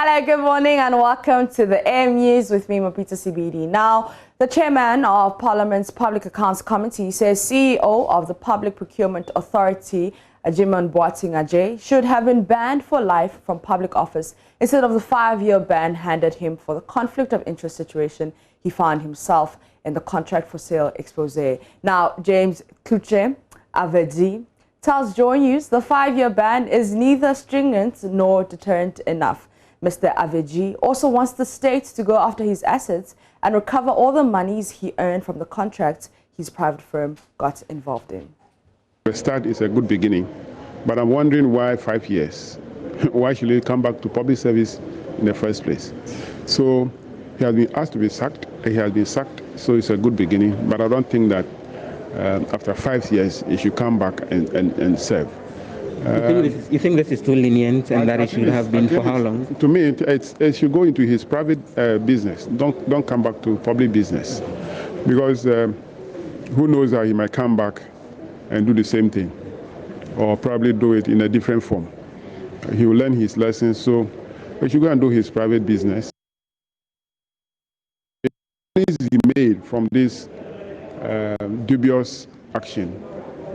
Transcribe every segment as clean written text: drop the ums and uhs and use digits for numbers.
Hello, good morning and welcome to the AM News with me, Mapita CBD. Now, the chairman of Parliament's Public Accounts Committee says CEO of the Public Procurement Authority, Jimon Boating-Ajay, should have been banned for life from public office instead of the 5-year ban handed him for the conflict of interest situation he found himself in the contract for sale expose. Now, James Kluche Avedi tells Joy News the 5-year ban is neither stringent nor deterrent enough. Mr. Aveji also wants the state to go after his assets and recover all the monies he earned from the contracts his private firm got involved in. The start is a good beginning, but I'm wondering why 5 years? Why should he come back to public service in the first place? So he has been asked to be sacked. He has been sacked, so it's a good beginning, but I don't think that after 5 years he should come back and serve. You think this is too lenient and that it should have been for how long? To me, it should go into his private business. Don't come back to public business, because who knows how he might come back and do the same thing, or probably do it in a different form. He will learn his lessons, so he should go and do his private business. The money he made from this dubious action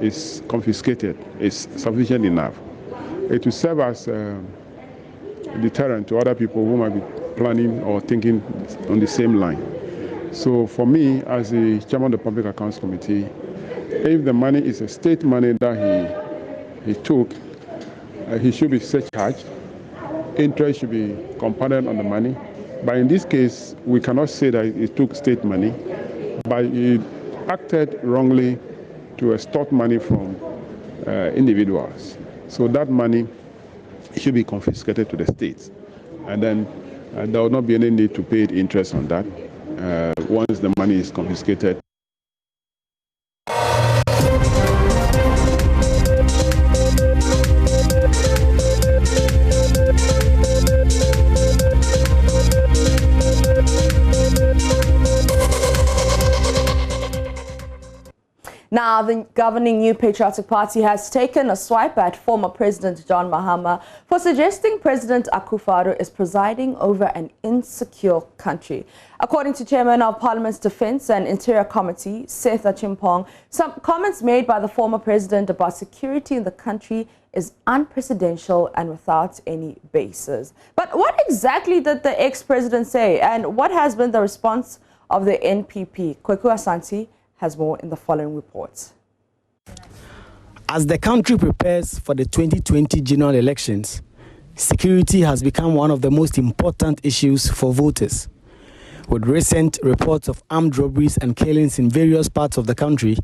is confiscated, is sufficient enough. It will serve as a deterrent to other people who might be planning or thinking on the same line. So for me, as the chairman of the Public Accounts Committee, if the money is a state money that he took, he should be surcharged. Interest should be compounded on the money. But in this case, we cannot say that he took state money, but he acted wrongly to extort money from individuals. So that money should be confiscated to the states. And then there will not be any need to pay interest on that once the money is confiscated. Now, the governing New Patriotic Party has taken a swipe at former President John Mahama for suggesting President Akufo-Addo is presiding over an insecure country. According to Chairman of Parliament's Defence and Interior Committee, Seth Achimpong, some comments made by the former president about security in the country is unprecedented and without any basis. But what exactly did the ex-president say, and what has been the response of the NPP? Kweku Asante has more in the following reports. As the country prepares for the 2020 general elections, security has become one of the most important issues for voters. With recent reports of armed robberies and killings in various parts of the country,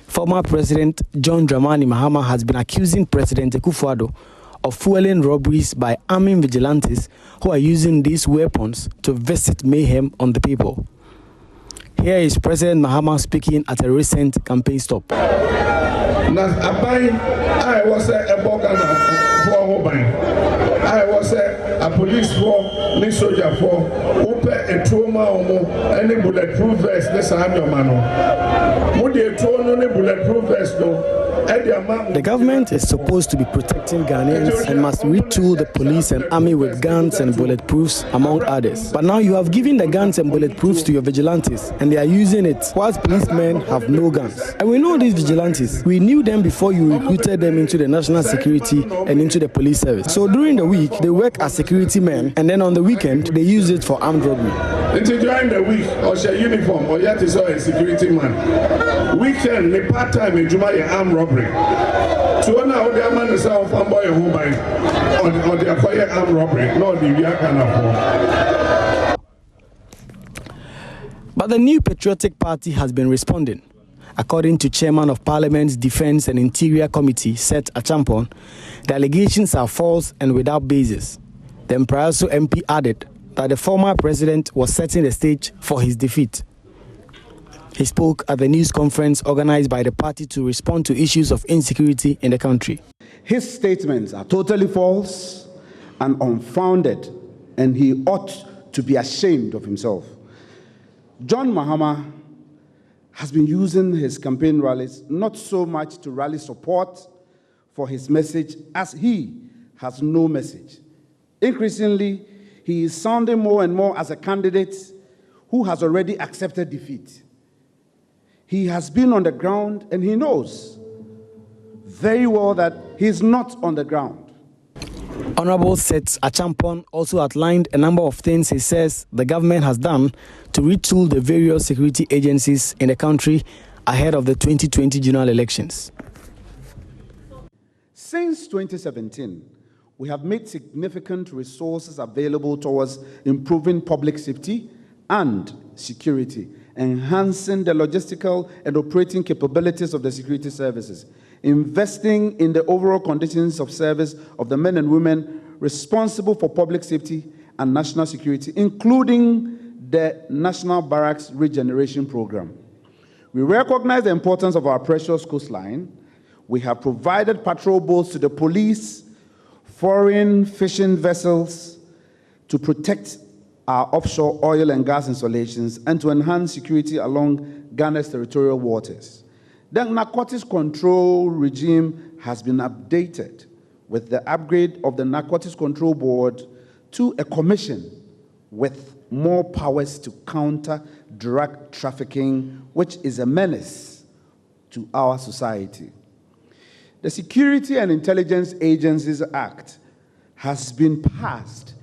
former President John Dramani Mahama has been accusing President Akufo-Addo of fueling robberies by arming vigilantes who are using these weapons to visit mayhem on the people. Here is President Mahama speaking at a recent campaign stop. I was a police for, a soldier for, a trauma, any bulletproof vest, this I'm your man. Would you any bulletproof vest? The government is supposed to be protecting Ghanaians and must retool the police and army with guns and bulletproofs, among others. But now you have given the guns and bulletproofs to your vigilantes, and they are using it, whilst policemen have no guns. And we know these vigilantes. We knew them before you recruited them into the national security and into the police service. So during the week, they work as security men, and then on the weekend, they use it for armed robbery. Until during the week, or share uniform, or yet is a security man. Weekend, the part-time in July, armed robbery. So now the man is out from boy who buy or the acquire armed robbery, no the can afford. But the New Patriotic Party has been responding. According to Chairman of Parliament's Defence and Interior Committee, Seth Achimpong, the allegations are false and without basis. The Mpraso MP added that the former president was setting the stage for his defeat. He spoke at the news conference organized by the party to respond to issues of insecurity in the country. His statements are totally false and unfounded, and he ought to be ashamed of himself. John Mahama has been using his campaign rallies not so much to rally support for his message as he has no message. Increasingly, he is sounding more and more as a candidate who has already accepted defeat. He has been on the ground and he knows very well that he is not on the ground. Honorable Seth Achampon also outlined a number of things he says the government has done to retool the various security agencies in the country ahead of the 2020 general elections. Since 2017, we have made significant resources available towards improving public safety and security, enhancing the logistical and operating capabilities of the security services, investing in the overall conditions of service of the men and women responsible for public safety and national security, including the National Barracks Regeneration Program. We recognize the importance of our precious coastline. We have provided patrol boats to the police, foreign fishing vessels to protect our offshore oil and gas installations and to enhance security along Ghana's territorial waters. The narcotics control regime has been updated with the upgrade of the Narcotics Control Board to a commission with more powers to counter drug trafficking, which is a menace to our society. The Security and Intelligence Agencies Act has been passed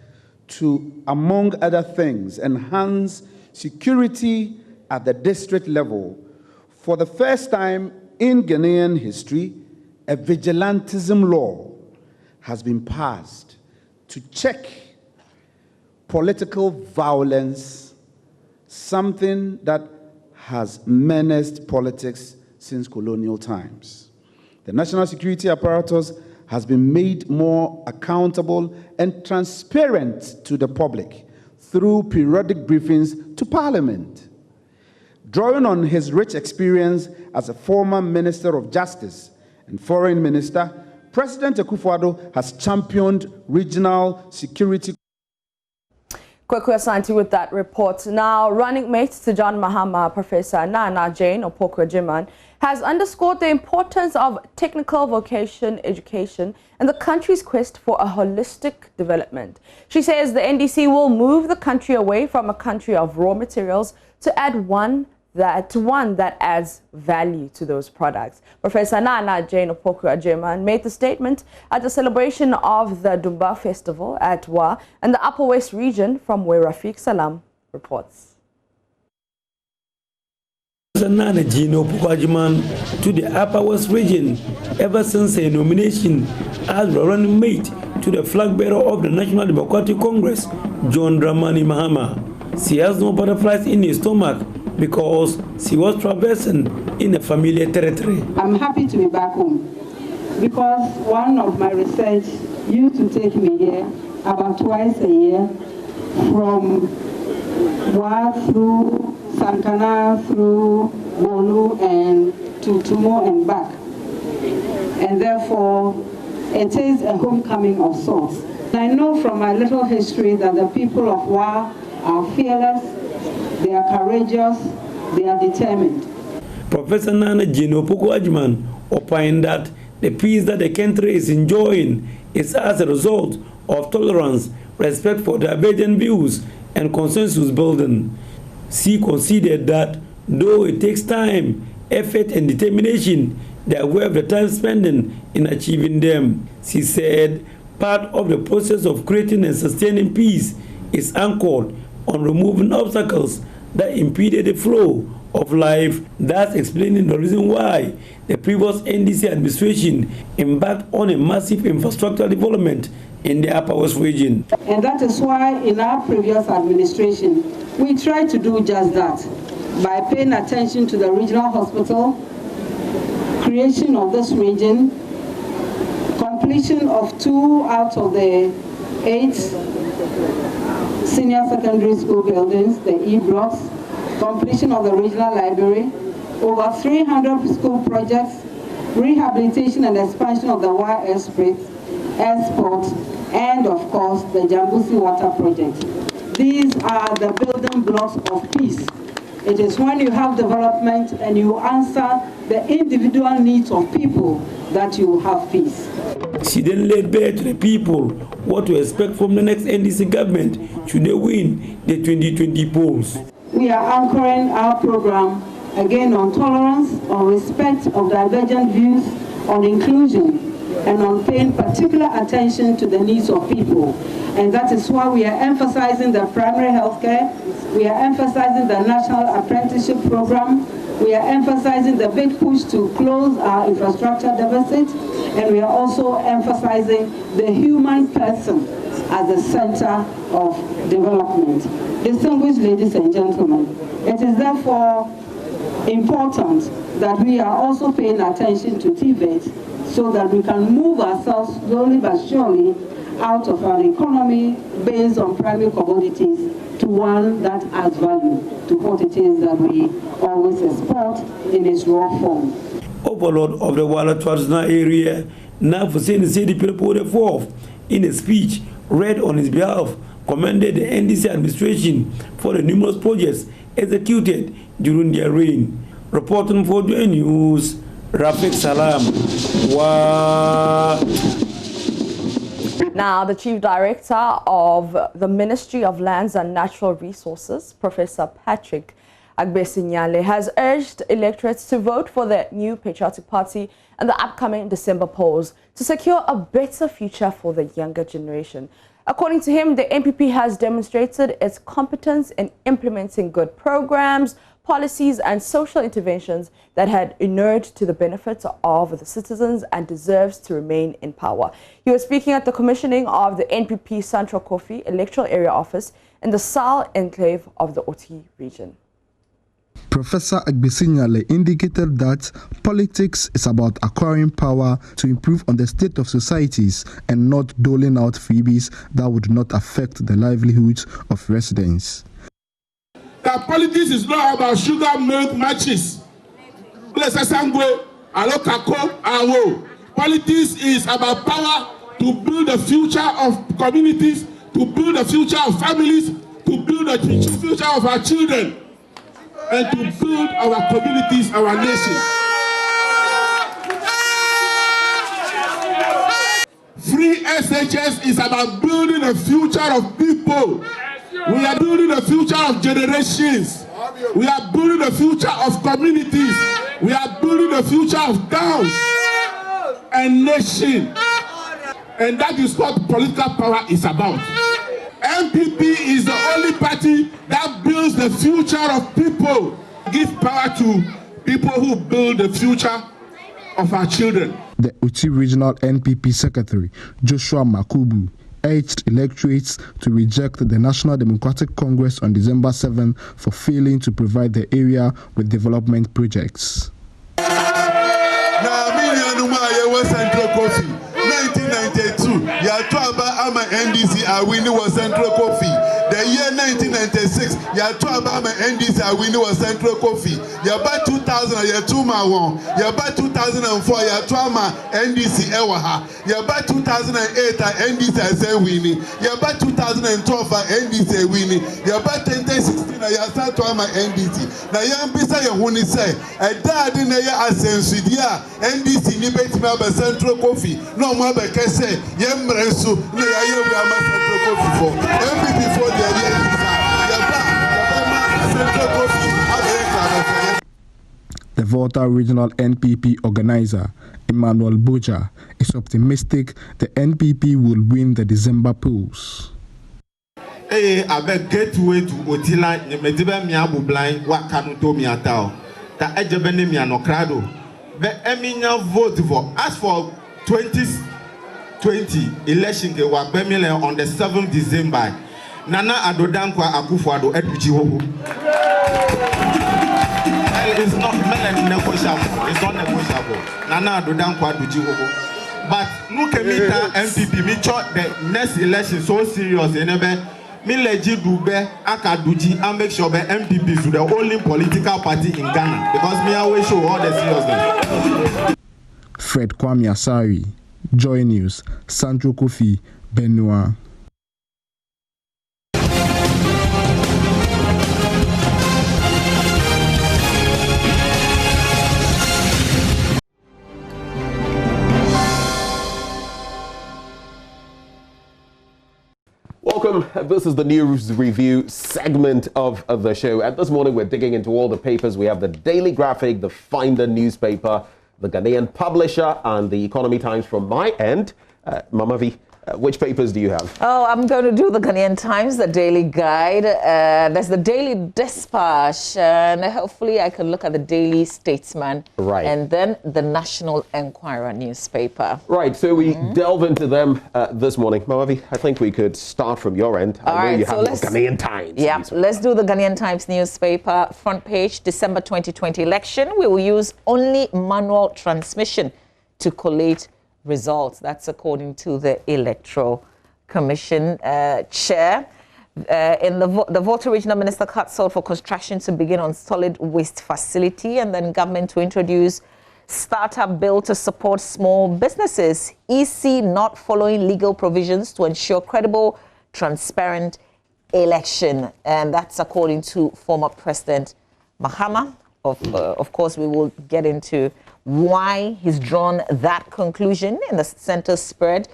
to, among other things, enhance security at the district level. For the first time in Ghanaian history, a vigilantism law has been passed to check political violence, something that has menaced politics since colonial times. The national security apparatus has been made more accountable and transparent to the public through periodic briefings to Parliament. Drawing on his rich experience as a former Minister of Justice and Foreign Minister, President Akufo-Addo has championed regional security. Kweku Asante with that report. Now, running mate to John Mahama, Professor Nana Jane Opoku-Agyeman, has underscored the importance of technical vocation education in the country's quest for a holistic development. She says the NDC will move the country away from a country of raw materials to one that adds value to those products. Professor Nana Jane Opoku-Agyeman made the statement at the celebration of the Dumba Festival at Wa in the Upper West region, from where Rafiq Salam reports. Nana Jane Opoku-Agyeman to the Upper West region ever since her nomination as running mate to the flag bearer of the National Democratic Congress, John Dramani Mahama. She has no butterflies in her stomach because she was traversing in a familiar territory. I'm happy to be back home because one of my research used to take me here about twice a year, from Wa through Sankana, through Bonu and to Tumo and back. And therefore, it is a homecoming of sorts. I know from my little history that the people of Wa are fearless, they are courageous, they are determined. Professor Nana Jane Opoku-Agyeman opined that the peace that the country is enjoying is as a result of tolerance, respect for divergent views, and consensus building. She considered that though it takes time, effort, and determination, they are worth the time spending in achieving them. She said part of the process of creating and sustaining peace is anchored on removing obstacles that impeded the flow of life, thus explaining the reason why the previous NDC administration embarked on a massive infrastructure development in the Upper West region. And that is why in our previous administration, we tried to do just that by paying attention to the regional hospital, creation of this region, completion of 2 out of the 8 senior secondary school buildings, the E-blocks, completion of the regional library, over 300 school projects, rehabilitation and expansion of the Wa Airport, and of course the Jambusi Water Project. These are the building blocks of peace It is when you have development and you answer the individual needs of people that you have peace. She then laid bare to the people what to expect from the next NDC government should they win the 2020 polls. We are anchoring our program again on tolerance, on respect of divergent views, on inclusion, and on paying particular attention to the needs of people. And that is why we are emphasizing the primary health care, we are emphasizing the national apprenticeship program, we are emphasizing the big push to close our infrastructure deficit, and we are also emphasizing the human person at the center of development. Distinguished ladies and gentlemen, it is therefore important that we are also paying attention to TVET so that we can move ourselves slowly but surely out of our economy based on primary commodities to one that adds value to what it is that we always export in its raw form. Overlord of the Walla Traditional Area, now for saying the city people the fourth, in a speech read on his behalf, commended the NDC administration for the numerous projects executed during their reign. Reporting for the news, Rafik Salam. Now, the Chief Director of the Ministry of Lands and Natural Resources, Professor Patrick Agbesinyanle, has urged electorates to vote for the new Patriotic Party in the upcoming December polls to secure a better future for the younger generation. According to him, the NPP has demonstrated its competence in implementing good programs, policies and social interventions that had inured to the benefit of the citizens and deserves to remain in power. He was speaking at the commissioning of the NPP Central Kofi Electoral Area Office in the Sal enclave of the Oti region. Professor Agbesinyanle indicated that politics is about acquiring power to improve on the state of societies and not doling out freebies that would not affect the livelihoods of residents. That politics is not about sugar milk matches. Politics is about power to build the future of communities, to build the future of families, to build the future of our children, and to build our communities, our nation. Free SHS is about building the future of people. We are building the future of generations. We are building the future of communities. We are building the future of towns and nation. And that is what political power is about. MPP is the only party that builds the future of people. Give power to people who build the future of our children. The Uti Regional NPP Secretary, Joshua Makubu, urged electorates to reject the National Democratic Congress on December 7 for failing to provide the area with development projects. 1992, Yatuaba Ama NDC are winning was Central Coffee. The year 1996, Yatuaba Ama NDC are winning was Central Coffee. Yaba 2000, Yatuma won. Yaba 2004, Yatuama NDC Ewaha. Yaba 2008, NDC is winning. Yaba 2012, NDC winning. Yaba 2016, Yatuama NDC. Now, Yampisa Yahuni say, a dad in a year as NDC Nibet Central Coffee. No more say, Yemresu, no, I Central Coffee for MPP for the The Volta Regional NPP organizer, Emmanuel Boja, is optimistic the NPP will win the December polls. Hey, I bet gateway to Otila, Mediba Miabu blind, Wakanuto Miatao, the Ejabene Mianokrado. But Eminia vote for. As for 2020 election, they were Bemile on the 7th December. Nana Adodankwa Akufo-Addo Edujihoho. It's not negotiable. It's not negotiable. Nana Adodankwa Edujihoho. But look at me, MPP. Me thought the next election so serious. Me legit dube akaduji and make sure the MPP is the only political party in Ghana because me always show all the seriousness. Fred Kwame Asari, Joy News, Central Kofi, Benua. welcome. This is the News Review segment of the show. And this morning we're digging into all the papers. We have the Daily Graphic, the Finder newspaper, the Ghanaian Publisher, and the Economy Times from my end. Mama V, which papers do you have? Oh, I'm going to do the Ghanaian Times, the Daily Guide. There's the Daily Dispatch, and hopefully I can look at the Daily Statesman. Right. And then the National Enquirer newspaper. Right, so we delve into them this morning. Mama V, I think we could start from your end. I know you have the Ghanaian Times. Yeah, let's do the Ghanaian Times newspaper. Front page, December 2020 election. We will use only manual transmission to collate results. That's according to the Electoral Commission chair. In the Volta Regional Minister cut sold for construction to begin on solid waste facility, and then government to introduce startup bill to support small businesses. EC not following legal provisions to ensure credible, transparent election, and that's according to former President Mahama. Of course, we will get into why he's drawn that conclusion in the center spread.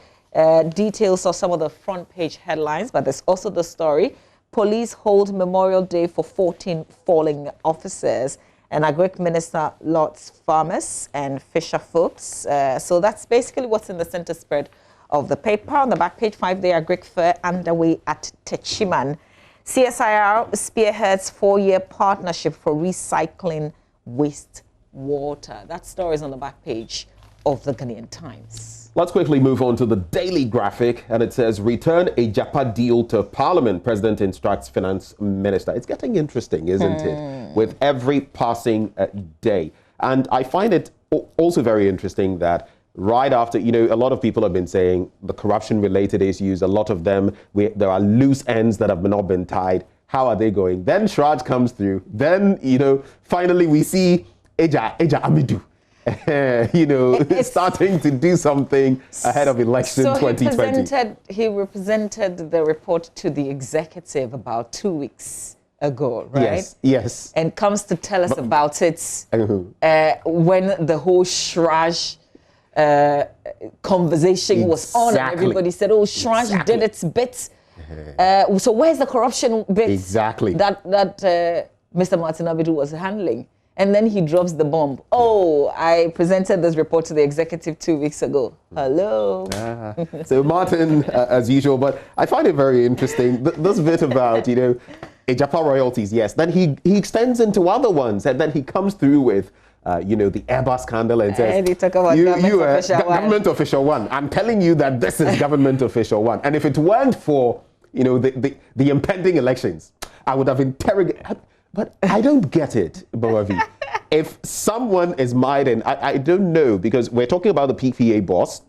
Details of some of the front page headlines, but there's also the story. Police hold Memorial Day for 14 falling officers, and Agric Minister lots farmers and fisher folks. So that's basically what's in the center spread of the paper. On the back page, 5-day Agric Fair underway at Techiman. CSIR spearheads 4-year partnership for recycling waste water. That story is on the back page of the Ghanaian Times. Let's quickly move on to the Daily Graphic, and it says, return a Japa deal to Parliament. President instructs Finance Minister. It's getting interesting, isn't it? With every passing day. And I find it also very interesting that right after, a lot of people have been saying the corruption-related issues, a lot of them, there are loose ends that have not been tied. How are they going? Then Shraj comes through. Then, finally we see Eja Amidu, starting to do something ahead of election 2020. He represented the report to the executive about 2 weeks ago, right? Yes. And comes to tell us about it when the whole Shraj conversation was on, and everybody said, oh, Shraj did its bit. So where's the corruption bit that Mr. Martin Abidu was handling? And then he drops the bomb. Oh, I presented this report to the executive 2 weeks ago. Hello. So Martin, as usual, but I find it very interesting, this bit about, Ejapa royalties, yes. Then he extends into other ones, and then he comes through with, the Airbus scandal and says, and he talk about government official one. I'm telling you that this is government official one. And if it weren't for, the impending elections, I would have interrogated. But I don't get it, Bawavi. If someone is mired, I don't know, because we're talking about the PPA boss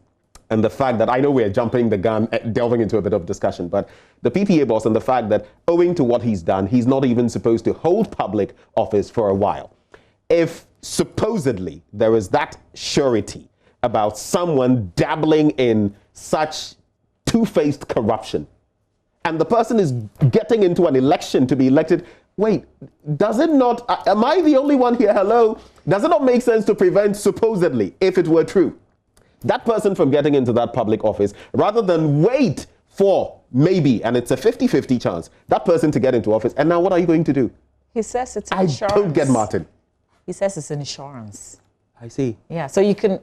and the fact that, I know we're jumping the gun, delving into a bit of discussion, but the PPA boss and the fact that owing to what he's done, he's not even supposed to hold public office for a while. If supposedly there is that surety about someone dabbling in such two-faced corruption, and the person is getting into an election to be elected, wait, does it not, am I the only one here? Hello? Does it not make sense to prevent, supposedly, if it were true, that person from getting into that public office, rather than wait for maybe, and it's a 50-50 chance, that person to get into office, and now what are you going to do? He says it's insurance. I don't get Martin. He says it's insurance. I see. Yeah, so you can,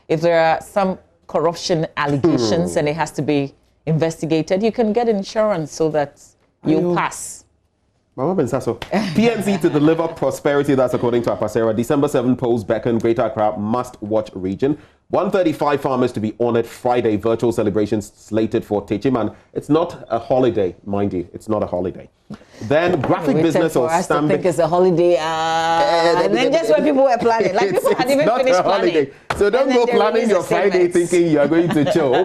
if there are some corruption allegations and it has to be investigated, you can get insurance so that you'll pass. PNC to deliver prosperity, that's according to Apasera. December 7 polls beckon Greater Accra must-watch region. 135 farmers to be honored Friday. Virtual celebrations slated for Techiman. It's not a holiday, mind you. It's not a holiday. Then graphic business or Stanbic. I think it's a holiday. And then just when people were planning. Like people had even finished planning. So don't go planning your Friday thinking you're going to chill.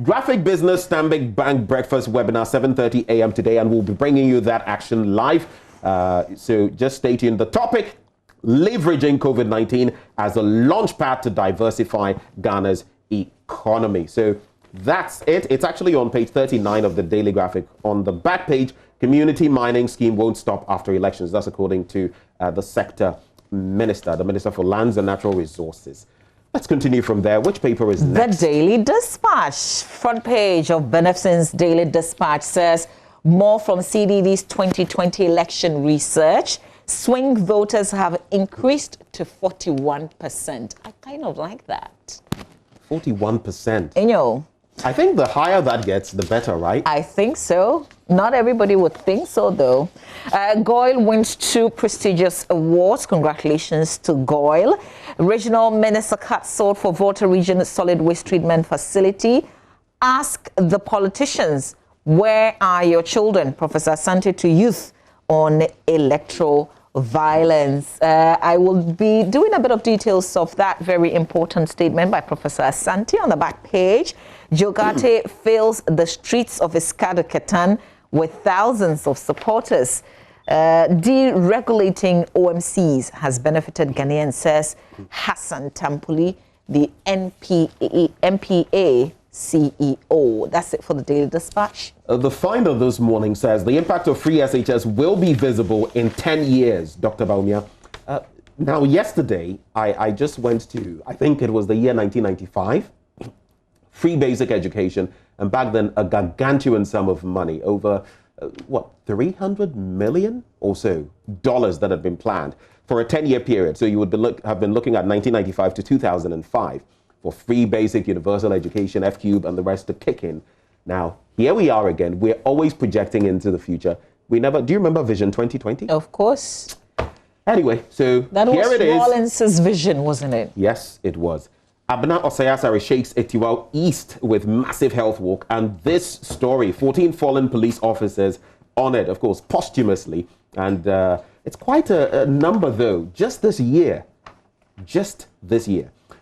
Graphic business Stanbic Bank breakfast webinar, 7:30 a.m. today, and we'll be bringing you that action live. So just stay tuned. The topic, leveraging COVID-19 as a launchpad to diversify Ghana's economy. So that's it. It's actually on page 39 of the Daily Graphic. On the back page, community mining scheme won't stop after elections. That's according to the sector minister, the Minister for Lands and Natural Resources. Let's continue from there. Which paper is next? The Daily Dispatch. Front page of Benefsin's Daily Dispatch says, more from CDD's 2020 election research. Swing voters have increased to 41%. I kind of like that. 41%. You know, I think the higher that gets, the better, right? I think so. Not everybody would think so, though. Goyle wins 2 prestigious awards. Congratulations to Goyle. Regional Minister cut sold for Volta Region Solid Waste Treatment Facility. Ask the politicians, where are your children? Professor Asante to youth on electoral violence. I will be doing a bit of details of that very important statement by Professor Asante on the back page. Jogate fills the streets of Iskadu Ketan with thousands of supporters. Deregulating OMCs has benefited Ghanaians, says Hassan Tampuli, the MPA CEO. That's it for the Daily Dispatch. The finder this morning says the impact of free SHS will be visible in 10 years, Dr. Baumia. Now, yesterday, I just went to, I think it was the year 1995, free basic education, and back then a gargantuan sum of money, over, 300 million or so dollars that had been planned for a 10-year period. So you would have been looking at 1995 to 2005 for free basic universal education, F-Cube, and the rest to kick in. Now, here we are again. We're always projecting into the future. Do you remember Vision 2020? Of course. Anyway, so that here was it is. Rawlins's vision, wasn't it? Yes, it was. Abna Osayasari shakes Etiwa East with massive health walk, and this story, 14 fallen police officers honored, of course, posthumously, and it's quite a number, though, just this year.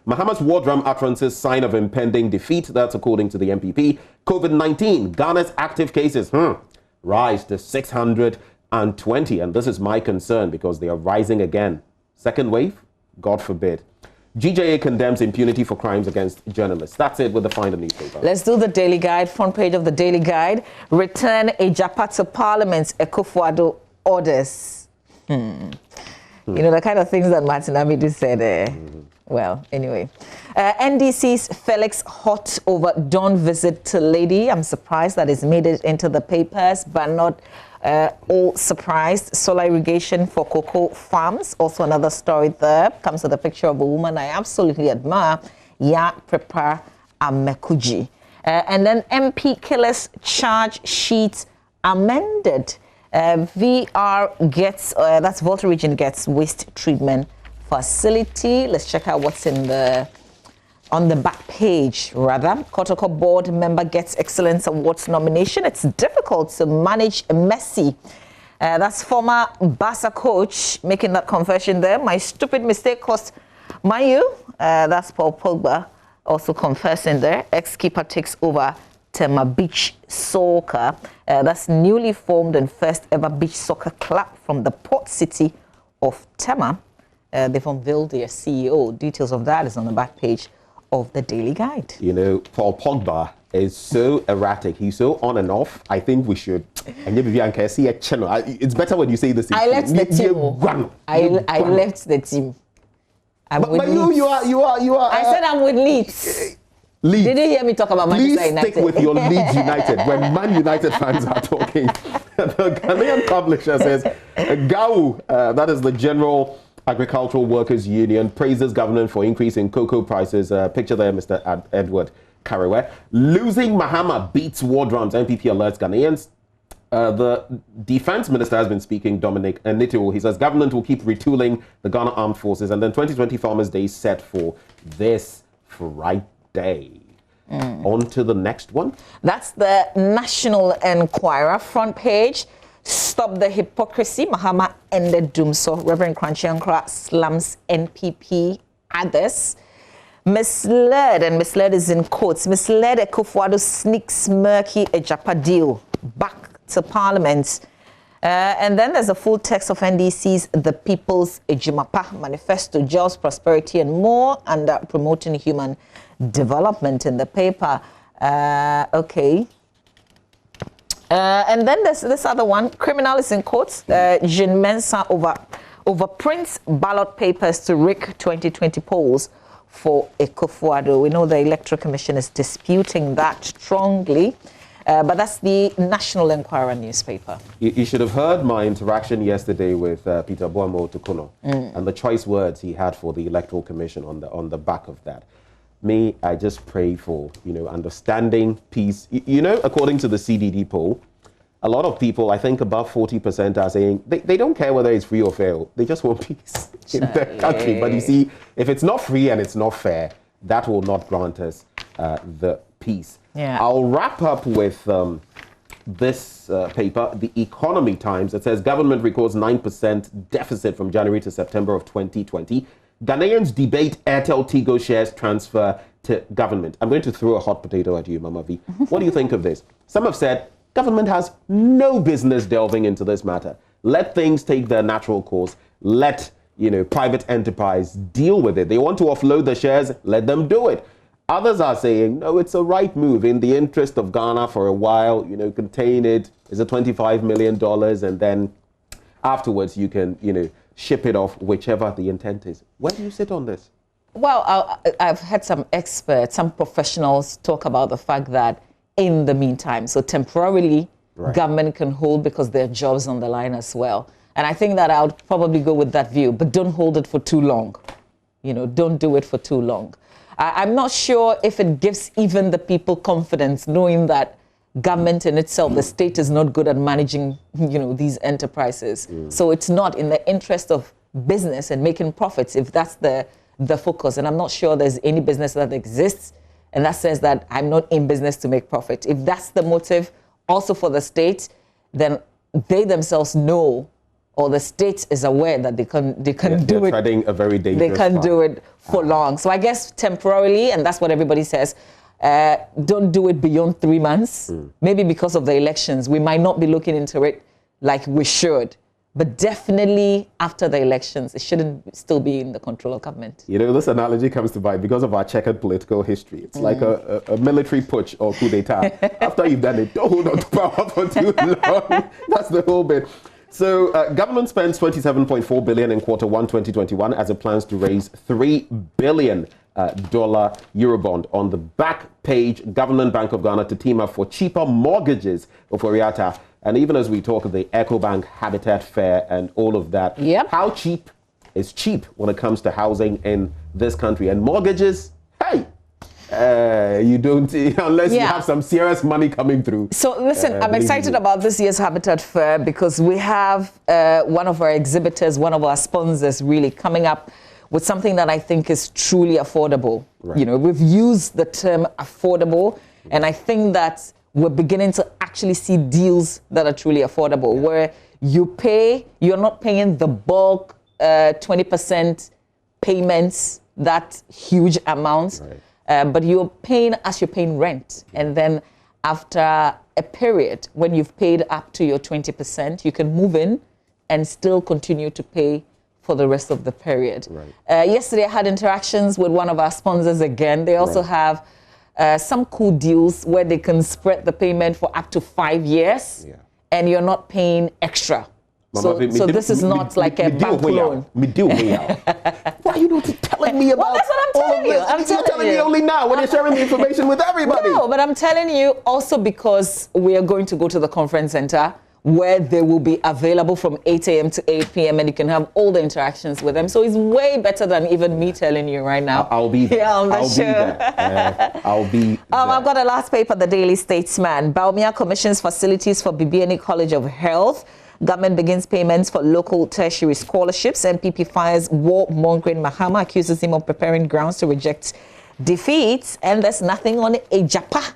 Mahama's war drum utterances, sign of impending defeat. That's according to the MPP. COVID-19, Ghana's active cases rise to 620. And this is my concern because they are rising again. Second wave? God forbid. GJA condemns impunity for crimes against journalists. That's it with the Finder newspaper. Let's do the Daily Guide. Front page of the Daily Guide. Return Ejapa to Parliament's Akufo-Addo orders. You know, the kind of things that Martin Amidu said. Well, anyway. NDC's Felix hot over Dawn visit to Lady. I'm surprised that it's made it into the papers, but not all surprised. Solar irrigation for cocoa farms. Also another story there. Comes with a picture of a woman I absolutely admire. Ya Prepare Amekuji. And then MP killers charge sheets amended. VR gets, that's Volta Region gets waste treatment facility. Let's check out what's on the back page, rather. Kotoko board member gets Excellence Awards nomination. It's difficult to manage Messi. That's former Barca coach making that confession there. My stupid mistake cost Mayu. That's Paul Pogba also confessing there. Ex-keeper takes over Tema Beach Soccer. That's newly formed and first ever beach soccer club from the port city of Tema. They've unveiled their CEO. Details of that is on the back page of the Daily Guide. You know, Paul Pogba is so erratic. He's so on and off. I think we should. It's better when you say this. I left the team. I left the team. But you are. I said I'm with Leeds. Leeds. Did you hear me talk about Manchester United? Please stick with your Leeds United when Man United fans are talking. The Ghanaian publisher says, GAU, that is the General Agricultural Workers Union, praises government for increasing cocoa prices. Picture there, Mr. Edward Kariwe. Losing Mahama beats war drums. MPP alerts Ghanaians. The defense minister has been speaking, Dominic Nitiwo. He says government will keep retooling the Ghana Armed Forces. And then 2020 Farmers' Day set for this Friday. On to the next one. That's the National Enquirer front page. Stop the hypocrisy. Mahama ended doom. So Reverend Kranchi Ankara slams NPP others. Misled, and misled is in quotes. Misled Akufo-Addo sneaks murky Ejapa deal back to Parliament. And then there's a full text of NDC's The People's Ejimapa Manifesto, Jobs, Prosperity and more, and promoting human development in the paper. Okay. And then there's this other one. Criminal is in quotes. Jean Mensa overprints ballot papers to rig 2020 polls for Ekufuado. We know the Electoral Commission is disputing that strongly. But that's the National Enquirer newspaper. You should have heard my interaction yesterday with Peter Boamo Tukuno and the choice words he had for the Electoral Commission on the back of that. Me, I just pray for, understanding, peace. According to the CDD poll, a lot of people, I think above 40% are saying they don't care whether it's free or fair. They just want peace in the country. But you see, if it's not free and it's not fair, that will not grant us the peace. Yeah. I'll wrap up with this paper, The Economy Times. It says government records 9% deficit from January to September of 2020. Ghanaians debate Airtel Tigo shares transfer to government. I'm going to throw a hot potato at you, Mama V. What do you think of this? Some have said government has no business delving into this matter. Let things take their natural course. Let private enterprise deal with it. They want to offload the shares, let them do it. Others are saying, no, it's a right move in the interest of Ghana for a while, contain it. It's a $25 million, and then afterwards you can, ship it off, whichever the intent is. Where do you sit on this? Well, I've had some experts, some professionals talk about the fact that in the meantime, so temporarily, government can hold because there are jobs on the line as well. And I think that I would probably go with that view, but don't hold it for too long. Don't do it for too long. I'm not sure if it gives even the people confidence knowing that government in itself, the state is not good at managing, these enterprises. So it's not in the interest of business and making profits if that's the focus. And I'm not sure there's any business that exists and that says that I'm not in business to make profit. If that's the motive also for the state, then they themselves know, or the state is aware that they can do it. Treading a very dangerous They can do it for long. So I guess temporarily, and that's what everybody says, don't do it beyond 3 months. Maybe because of the elections, we might not be looking into it like we should. But definitely after the elections, it shouldn't still be in the control of government. This analogy comes to mind because of our checkered political history. It's like a military putsch or coup d'etat. After you've done it, don't hold on to power for too long. That's the whole bit. So government spends $27.4 billion in Q1 2021 as it plans to raise $3 billion Eurobond. On the back page, Government Bank of Ghana to team up for cheaper mortgages of Oriata. And even as we talk of the EcoBank Habitat Fair and all of that, how cheap is cheap when it comes to housing in this country? And mortgages, hey, you don't, unless you have some serious money coming through. So listen, I'm excited about this year's Habitat Fair because we have one of our exhibitors, one of our sponsors really coming up with something that I think is truly affordable. We've used the term affordable, and I think that we're beginning to actually see deals that are truly affordable, where you're not paying the bulk 20% payments, that huge amounts, but you're paying as you're paying rent. And then after a period, when you've paid up to your 20%, you can move in and still continue to pay for the rest of the period. Yesterday, I had interactions with one of our sponsors again. They also have some cool deals where they can spread the payment for up to 5 years, and you're not paying extra. So this is not like a bank loan. Why are you not telling me about? Well, that's what I'm telling you. You're telling me only now when you're sharing the information with everybody. No, but I'm telling you also because we are going to go to the conference center where they will be available from 8 a.m. to 8 p.m. and you can have all the interactions with them. So it's way better than even me telling you right now. I'll be there. Yeah, I'll be there. I'll be there. I've got a last paper, the Daily Statesman. Baumia commissions facilities for Bibiani College of Health. Government begins payments for local tertiary scholarships. NPP fires war-mongering Mahama, accuses him of preparing grounds to reject defeats. And there's nothing on Ejapa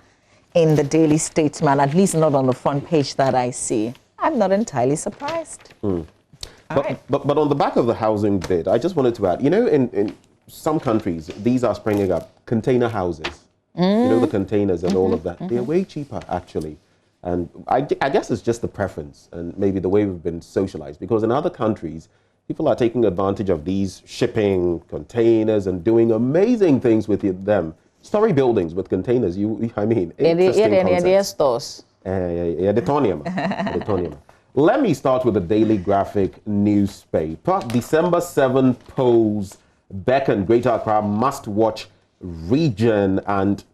in the Daily Statesman, at least not on the front page that I see. I'm not entirely surprised. But on the back of the housing bit, I just wanted to add, in some countries, these are springing up container houses. The containers and all of that. They're way cheaper, actually. And I guess it's just the preference and maybe the way we've been socialized. Because in other countries, people are taking advantage of these shipping containers and doing amazing things with them. Story buildings with containers, interesting concepts. Let me start with the Daily Graphic newspaper. December 7 polls beckon Greater Accra must-watch region. And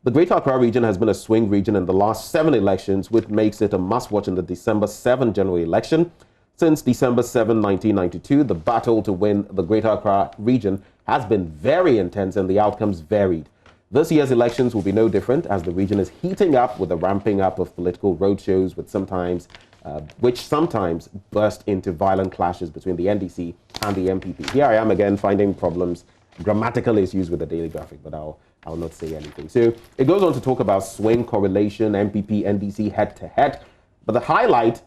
the Greater Accra region has been a swing region in the last 7 elections, which makes it a must-watch in the December 7 general election. Since December 7, 1992, the battle to win the Greater Accra region has been very intense and the outcomes varied. This year's elections will be no different, as the region is heating up with the ramping up of political roadshows, which sometimes burst into violent clashes between the NDC and the MPP. Here I am again finding problems, grammatical issues with the daily graphic, but I'll not say anything. So it goes on to talk about swing correlation, MPP, NDC head-to-head, but the highlight,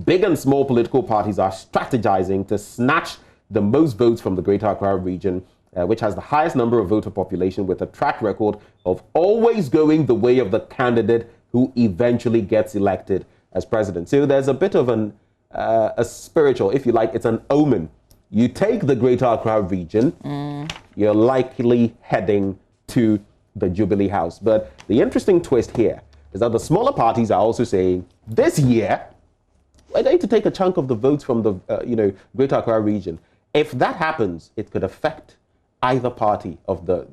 big and small political parties are strategizing to snatch the most votes from the Greater Accra region, which has the highest number of voter population, with a track record of always going the way of the candidate who eventually gets elected as president. So there's a bit of a spiritual, if you like, it's an omen. You take the Greater Accra region, you're likely heading to the Jubilee House. But the interesting twist here is that the smaller parties are also saying, this year, we're going to take a chunk of the votes from the Greater Accra region. If that happens, it could affect either party of the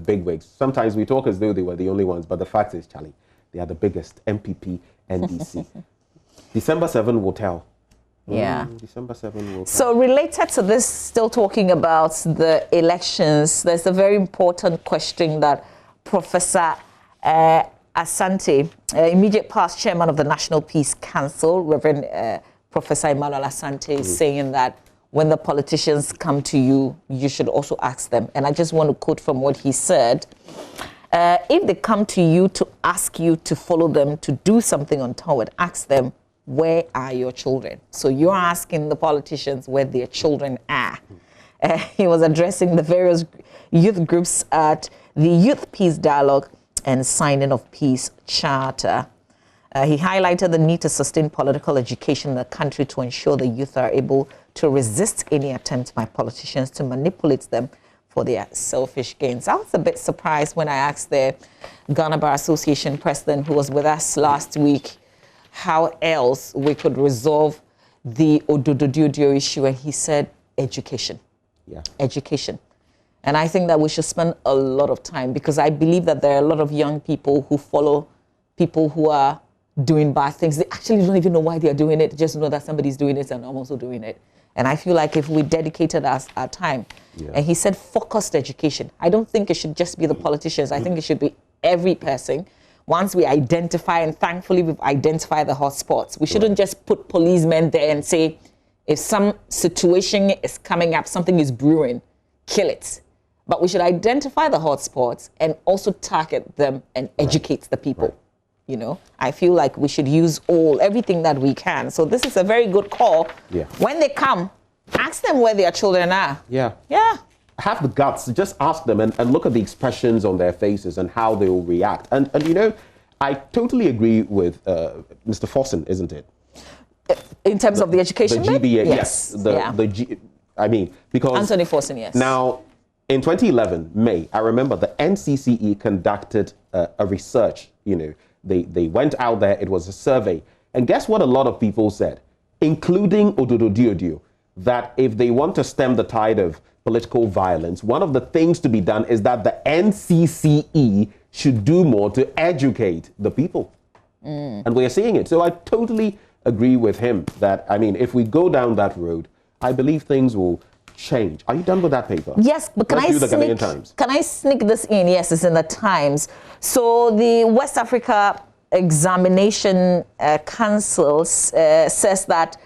bigwigs. Sometimes we talk as though they were the only ones, but the fact is, Charlie, they are the biggest, MPP, NDC. December 7 will tell. Yeah. December 7 will tell. So related to this, still talking about the elections, there's a very important question that Professor Asante, immediate past chairman of the National Peace Council, Reverend Professor Emmanuel Asante, is saying that when the politicians come to you, you should also ask them. And I just want to quote from what he said. If they come to you to ask you to follow them to do something untoward, ask them, where are your children? So you're asking the politicians where their children are. He was addressing the various youth groups at the Youth Peace Dialogue and signing of Peace Charter. He highlighted the need to sustain political education in the country to ensure the youth are able to resist any attempt by politicians to manipulate them for their selfish gains. I was a bit surprised when I asked the Ghana Bar Association president, who was with us last week, how else we could resolve the Odododio issue, and he said education. Yeah. Education. And I think that we should spend a lot of time, because I believe that there are a lot of young people who follow people who are doing bad things. They actually don't even know why they are doing it, just know that somebody's doing it and I'm also doing it. And I feel like if we dedicated our time, and he said focused education, I don't think it should just be the politicians. I think it should be every person. Once we identify, and thankfully we've identified the hotspots, we shouldn't just put policemen there and say, if some situation is coming up, something is brewing, kill it. But we should identify the hotspots and also target them and educate the people. You know, I feel like we should use everything that we can. So this is a very good call. Yeah. When they come, ask them where their children are. Yeah. Yeah. Have the guts to just ask them and look at the expressions on their faces and how they will react. And you know, I totally agree with Mr. Fossen, isn't it? In terms of the education? The GBA, yes. Because Anthony Fossen, yes. Now, in 2011, May, I remember the NCCE conducted a research, They went out there, it was a survey. And guess what a lot of people said, including Ododo Diodio, that if they want to stem the tide of political violence, one of the things to be done is that the NCCE should do more to educate the people. And we're seeing it. So I totally agree with him that, if we go down that road, I believe things will change. Are you done with that paper? Yes, but can I sneak this in? Yes, it's in the Times. So the West Africa Examination Council says that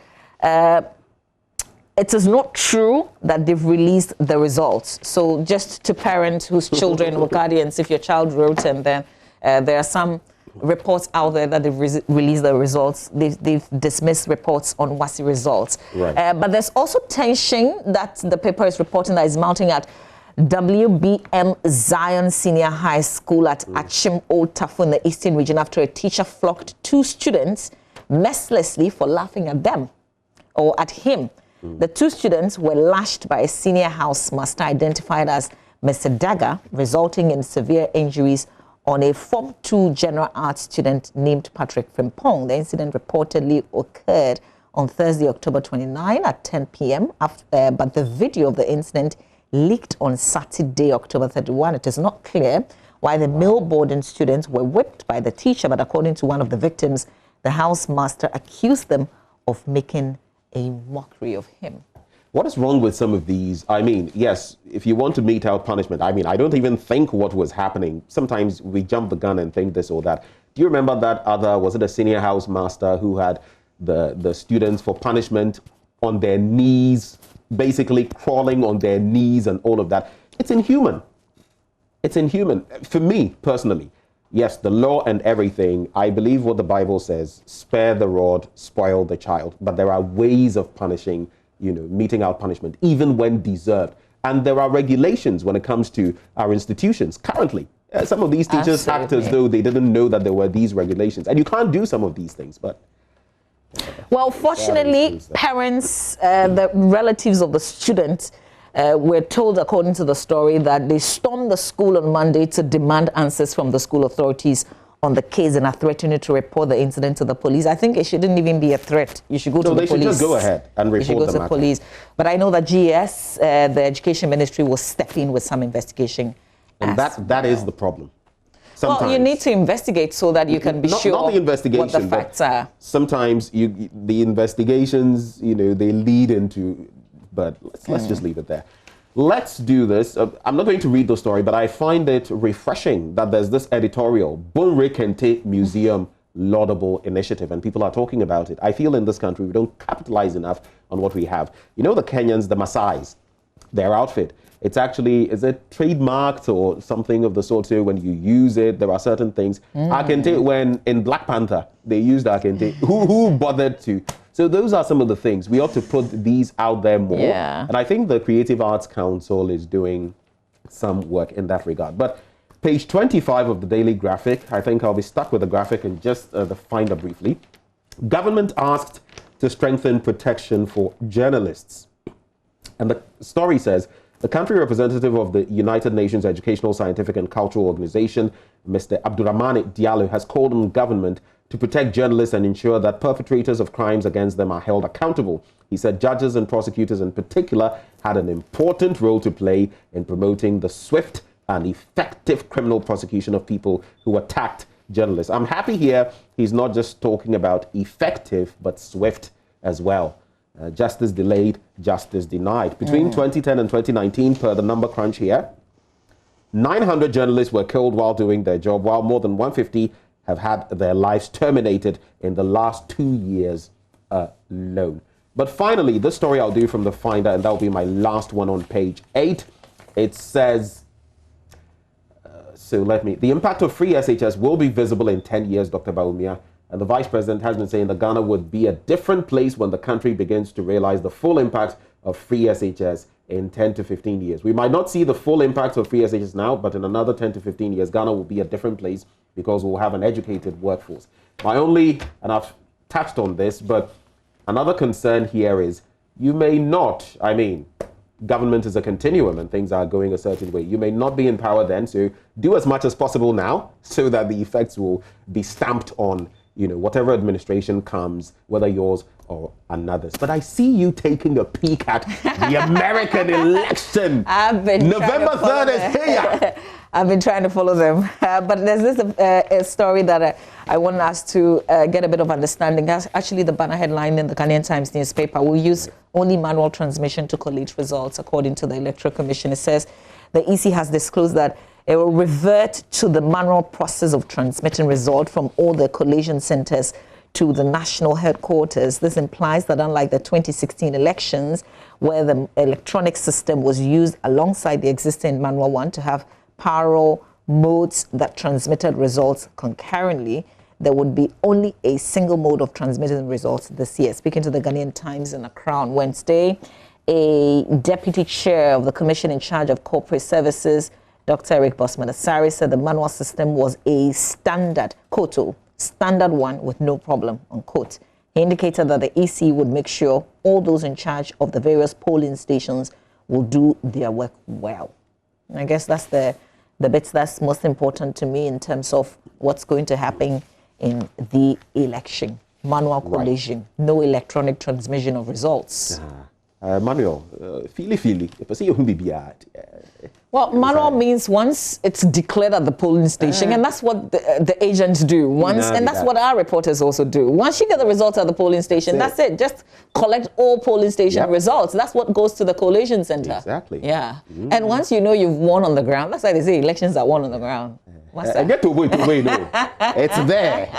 it is not true that they've released the results. So just to parents whose children or guardians, if your child wrote and then there are some reports out there that they've released the results. They've dismissed reports on WASI results. Right. But there's also tension that the paper is reporting that is mounting at WBM Zion Senior High School at Achim Old Tafu in the Eastern Region after a teacher flogged 2 students mercilessly for laughing at them or at him. The 2 students were lashed by a senior housemaster identified as Mr. Daga, resulting in severe injuries on a Form 2 General Arts student named Patrick Frimpong. The incident reportedly occurred on Thursday, October 29 at 10 p.m. But the video of the incident leaked on Saturday, October 31. It is not clear why the male boarding students were whipped by the teacher, but according to one of the victims, the housemaster accused them of making a mockery of him. What is wrong with some of these? I mean, yes, if you want to mete out punishment, I mean, I don't even think what was happening. Sometimes we jump the gun and think this or that. Do you remember that other, was it a senior housemaster who had the students for punishment on their knees, basically crawling on their knees and all of that? It's inhuman. It's inhuman. For me, personally, yes, the law and everything, I believe what the Bible says, spare the rod, spoil the child. But there are ways of punishing, meting out punishment, even when deserved. And there are regulations when it comes to our institutions currently. Some of these teachers act as though they didn't know that there were these regulations. And you can't do some of these things, but... Well, fortunately, parents, the relatives of the students, were told, according to the story, that they stormed the school on Monday to demand answers from the school authorities on the case and are threatening to report the incident to the police. I think it shouldn't even be a threat. You should go to the police. So they should just go ahead and report the matter. You should go to the police. But I know that GS, the Education Ministry, will step in with some investigation. And that is the problem. Sometimes. Well, you need to investigate so that you can be sure not the investigation, what the facts are. Sometimes the investigations, they lead into... But let's just leave it there. Let's do this. I'm not going to read the story, but I find it refreshing that there's this editorial, Bunre Kente Museum Laudable Initiative, and people are talking about it. I feel in this country we don't capitalize enough on what we have. The Kenyans, the Maasais, their outfit, it's actually, is it trademarked or something of the sort? So when you use it, there are certain things. Akente, when in Black Panther, they used Akente. Who bothered to? So those are some of the things. We ought to put these out there more. Yeah. And I think the Creative Arts Council is doing some work in that regard. But page 25 of the Daily Graphic, I think I'll be stuck with the graphic and just the finder briefly. Government asked to strengthen protection for journalists. And the story says, the country representative of the United Nations Educational, Scientific and Cultural Organization, Mr. Abdurrahmane Diallo, has called on government to protect journalists and ensure that perpetrators of crimes against them are held accountable. He said judges and prosecutors in particular had an important role to play in promoting the swift and effective criminal prosecution of people who attacked journalists. I'm happy here he's not just talking about effective, but swift as well. Justice delayed, justice denied. Between 2010 and 2019, per the number crunch here, 900 journalists were killed while doing their job, while more than 150 have had their lives terminated in the last 2 years alone. But finally, this story I'll do from the Finder, and that'll be my last one on page 8. It says, the impact of free SHS will be visible in 10 years, Dr. Baumia. And the Vice President has been saying that Ghana would be a different place when the country begins to realize the full impact of free SHS in 10 to 15 years. We might not see the full impact of free SHS now, but in another 10 to 15 years, Ghana will be a different place because we'll have an educated workforce. And I've touched on this, but another concern here is you may not, government is a continuum and things are going a certain way. You may not be in power then, so do as much as possible now so that the effects will be stamped on whatever administration comes, whether yours or another's. But I see you taking a peek at the American election. November 3rd is here. I've been trying to follow them. But there's this a story that I want us to get a bit of understanding. Actually, the banner headline in the Ghanaian Times newspaper will use only manual transmission to collate results, according to the Electoral Commission. It says the EC has disclosed that it will revert to the manual process of transmitting results from all the collation centers to the national headquarters. This implies that unlike the 2016 elections, where the electronic system was used alongside the existing manual one to have parallel modes that transmitted results concurrently, there would be only a single mode of transmitting results this year. Speaking to the Ghanaian Times in Accra on Wednesday, a deputy chair of the commission in charge of corporate services, Dr. Eric Bosman-Asari, said the manual system was a standard, quote, standard one with no problem, unquote. He indicated that the EC would make sure all those in charge of the various polling stations will do their work well. And I guess that's the bits that's most important to me in terms of what's going to happen in the election. Manual collation, no electronic transmission of results. Manuel, feely. If I see you, well, manual means once it's declared at the polling station, and that's what the agents do. Once, and that's what our reporters also do. Once you get the results at the polling station, that's it. Just collect all polling station results. That's what goes to the collation center. Exactly. Yeah. And once you know you've won on the ground, that's why they say elections are won on the ground. What's that? Get to wait, no. It's there.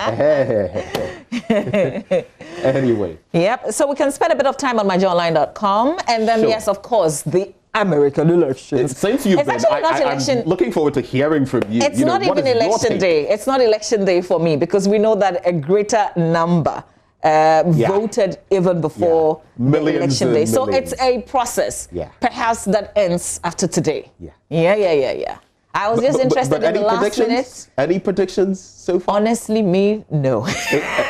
Anyway. Yep. So we can spend a bit of time on myjoyonline.com, and then yes, of course, the American elections. Since you've been, I'm looking forward to hearing from you. It's not even election day. It's not election day for me because we know that a greater number voted even before the election day. So it's a process. Perhaps that ends after today. Yeah. I was just interested in the last minute. Any predictions so far? Honestly, me, no.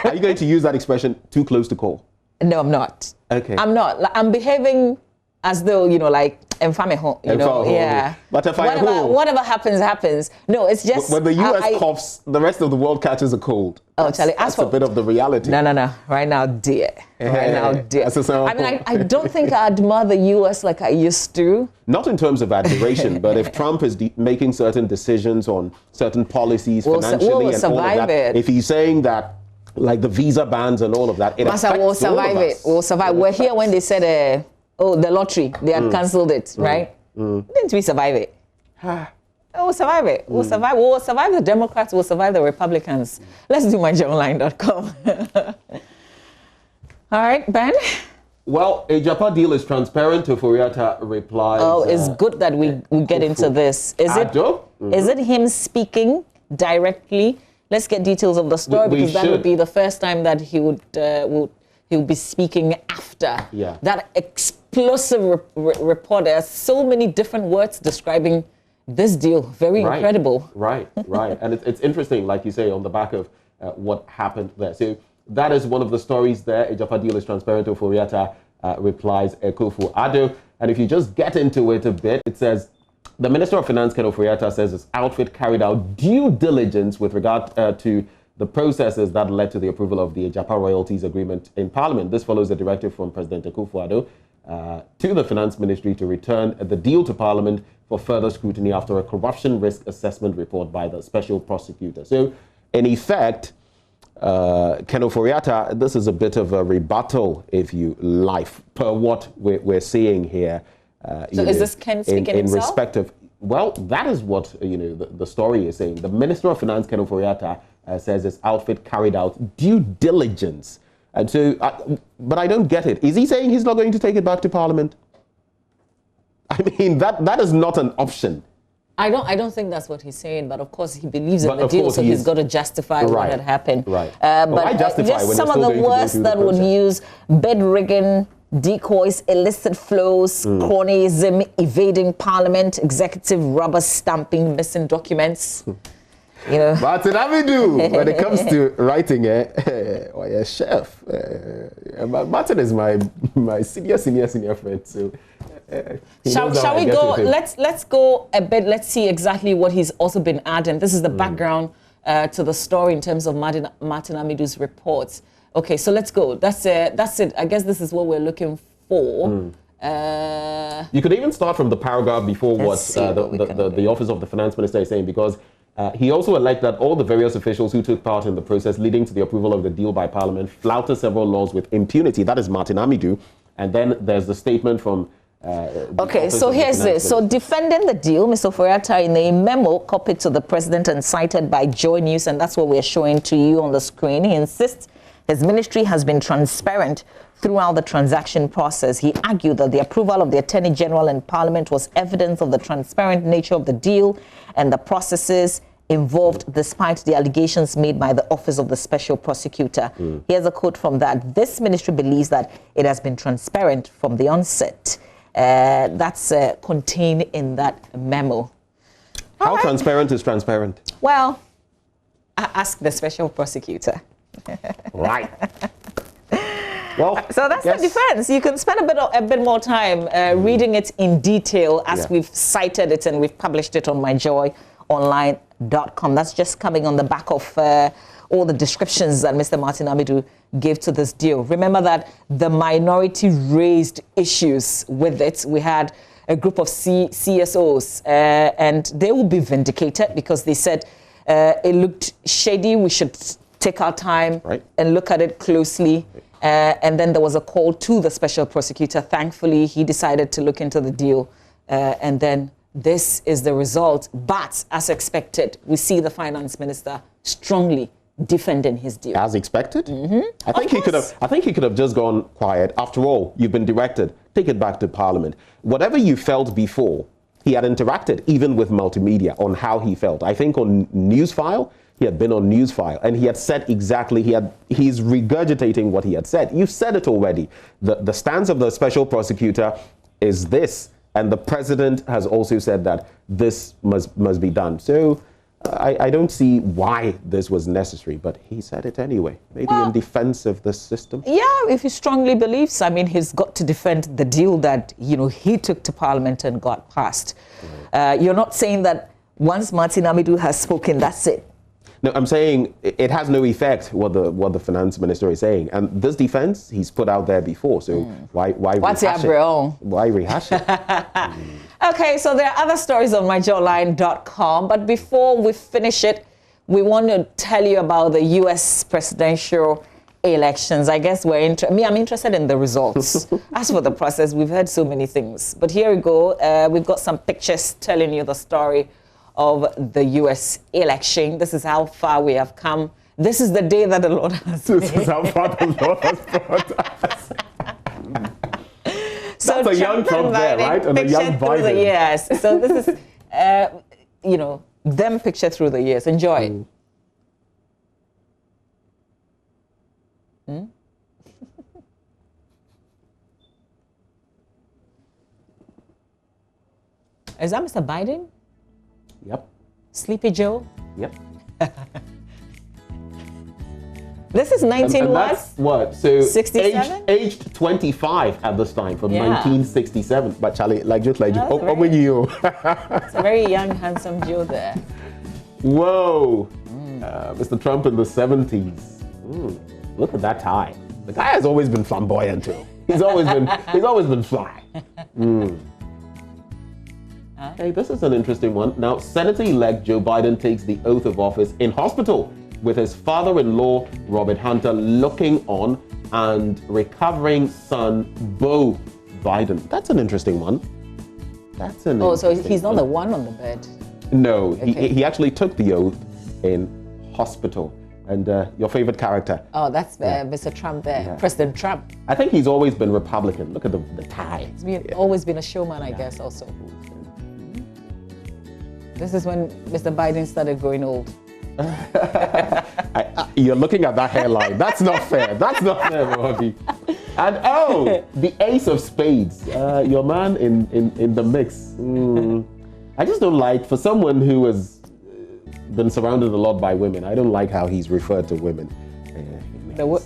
Are you going to use that expression, too close to call? No, I'm not. Okay. I'm not. Like, I'm behaving as though, like, yeah. But if whatever happens. No, it's just... When the U.S. coughs, the rest of the world catches a cold. Charlie, that's a bit of the reality. No. Right now, dear. I mean, I don't think I admire the U.S. like I used to. Not in terms of admiration, but if Trump is making certain decisions on certain policies financially and all of that, if he's saying that, like the visa bans and all of that, we'll survive it. We'll survive. We're here when they said... the lottery, they had cancelled it, right? Didn't we survive it? We'll survive it. We'll survive the Democrats, we'll survive the Republicans. Let's do myjoyonline.com. All right, Ben? Well, a Japan deal is transparent. Oforiatta replies. Oh, it's good that we get into this. Is it him speaking directly? Let's get details of the story because that would be the first time that he would he'll be speaking after that explosive report. There's so many different words describing this deal. Very incredible. Right. And it's interesting, like you say, on the back of what happened there. So that is one of the stories there. A Japan deal is transparent. Oforiatta replies Akufo-Addo. And if you just get into it a bit, it says, the Minister of Finance, Ken Oforiatta, says his outfit carried out due diligence with regard to the processes that led to the approval of the Japan royalties agreement in Parliament. This follows a directive from President Akufo-Addo to the Finance Ministry to return the deal to Parliament for further scrutiny after a corruption risk assessment report by the special prosecutor. So, in effect, Ken Oforiatta, this is a bit of a rebuttal, if you like, per what we're seeing here. So is this Ken speaking in himself? Respect of, well, that is what the story is saying. The Minister of Finance, Ken Oforiatta, says his outfit carried out due diligence. And so, but I don't get it. Is he saying he's not going to take it back to Parliament? I mean, that is not an option. I don't think that's what he's saying, but of course he believes in the deal, so he's got to justify what had happened. Right. But just some of the words that would use: bed rigging, decoys, illicit flows, cronyism, evading Parliament, executive rubber stamping, missing documents. But when it comes to writing, chef. Martin is my senior friend, so. Shall we go? Let's go a bit. Let's see exactly what he's also been adding. This is the background to the story in terms of Martin Amidu's reports. Okay, so let's go. That's it. I guess this is what we're looking for. You could even start from the paragraph before what the Office of the Finance Minister is saying, because he also alleged that all the various officials who took part in the process leading to the approval of the deal by Parliament flouted several laws with impunity. That is Martin Amidu. And then there's the statement from okay, so here's this. So defending the deal, Mr. Oforiatta, in a memo copied to the President and cited by Joy News, and that's what we're showing to you on the screen, he insists his ministry has been transparent throughout the transaction process. He argued that the approval of the Attorney General in Parliament was evidence of the transparent nature of the deal and the processes involved, despite the allegations made by the Office of the Special Prosecutor. Here's a quote from that. This ministry believes that it has been transparent from the onset. That's contained in that memo. How transparent is transparent? Well, ask the special prosecutor. Right. Well, so that's the defense. You can spend a bit more time reading it in detail as we've cited it and we've published it on myjoyonline.com. That's just coming on the back of all the descriptions that Mr. Martin Amidu gave to this deal. Remember that the minority raised issues with it. We had a group of CSOs, and they will be vindicated because they said it looked shady. We should take our time and look at it closely. And then there was a call to the special prosecutor. Thankfully, he decided to look into the deal. And then this is the result. But as expected, we see the finance minister strongly defending his deal. As expected? I think he could have just gone quiet. After all, you've been directed. Take it back to Parliament. Whatever you felt before, he had interacted even with multimedia on how he felt. I think on Newsfile, he had been on Newsfile and he had said exactly, he's regurgitating what he had said. You've said it already. The stance of the special prosecutor is this, and the president has also said that this must be done. So I don't see why this was necessary, but he said it anyway, maybe in defense of the system. Yeah, if he strongly believes, I mean, he's got to defend the deal that, you know, he took to Parliament and got passed. You're not saying that once Martin Amidu has spoken, that's it. No, I'm saying it has no effect what the finance minister is saying, and this defense he's put out there before. So why rehash it? Why rehash it? Okay, so there are other stories on myjawline.com, but before we finish it, we want to tell you about the U.S. presidential elections. I guess I'm interested in the results. As for the process, we've heard so many things, but here we go. We've got some pictures telling you the story of the U.S. election. This is how far we have come. This is the day that the Lord has made. This is how far the Lord has brought us. So that's a young Trump there, right? And a young Biden. The years. So this is, you know, them picture through the years. Enjoy. Is that Mr. Biden? Yep. Sleepy Joe? Yep. This is 19 and that's what? So 67? aged 25 at this time, from 1967. But Charlie, just like you. It's a very young, handsome Joe there. Whoa. Mr. Trump in the 70s. Look at that tie. The guy has always been flamboyant too. He's always been fly. Hey, this is an interesting one. Now, Senator-elect Joe Biden takes the oath of office in hospital with his father-in-law, Robert Hunter, looking on, and recovering son, Beau Biden. That's an interesting one. So he's not the one on the bed? No, okay. he actually took the oath in hospital. And your favorite character? Oh, that's Mr. Trump there, President Trump. I think he's always been Republican. Look at the tie. He's always been a showman, I guess, also. This is when Mr. Biden started growing old. You're looking at that hairline. That's not fair. That's not fair, Bobby. And the ace of spades. Your man in the mix. I just don't like, for someone who has been surrounded a lot by women, I don't like how he's referred to women.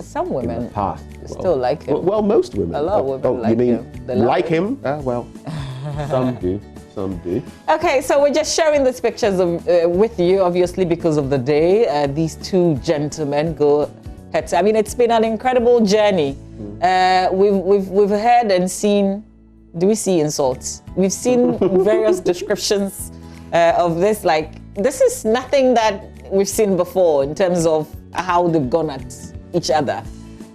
Some women in the past still like him. Well, most women. A lot of women like him. You mean like him? Well, some do. Some do. Okay, so we're just sharing these pictures with you, obviously, because of the day. These two gentlemen go head to. I mean, it's been an incredible journey. We've heard and seen. Do we see insults? We've seen various descriptions of this. Like, this is nothing that we've seen before in terms of how they've gone at each other.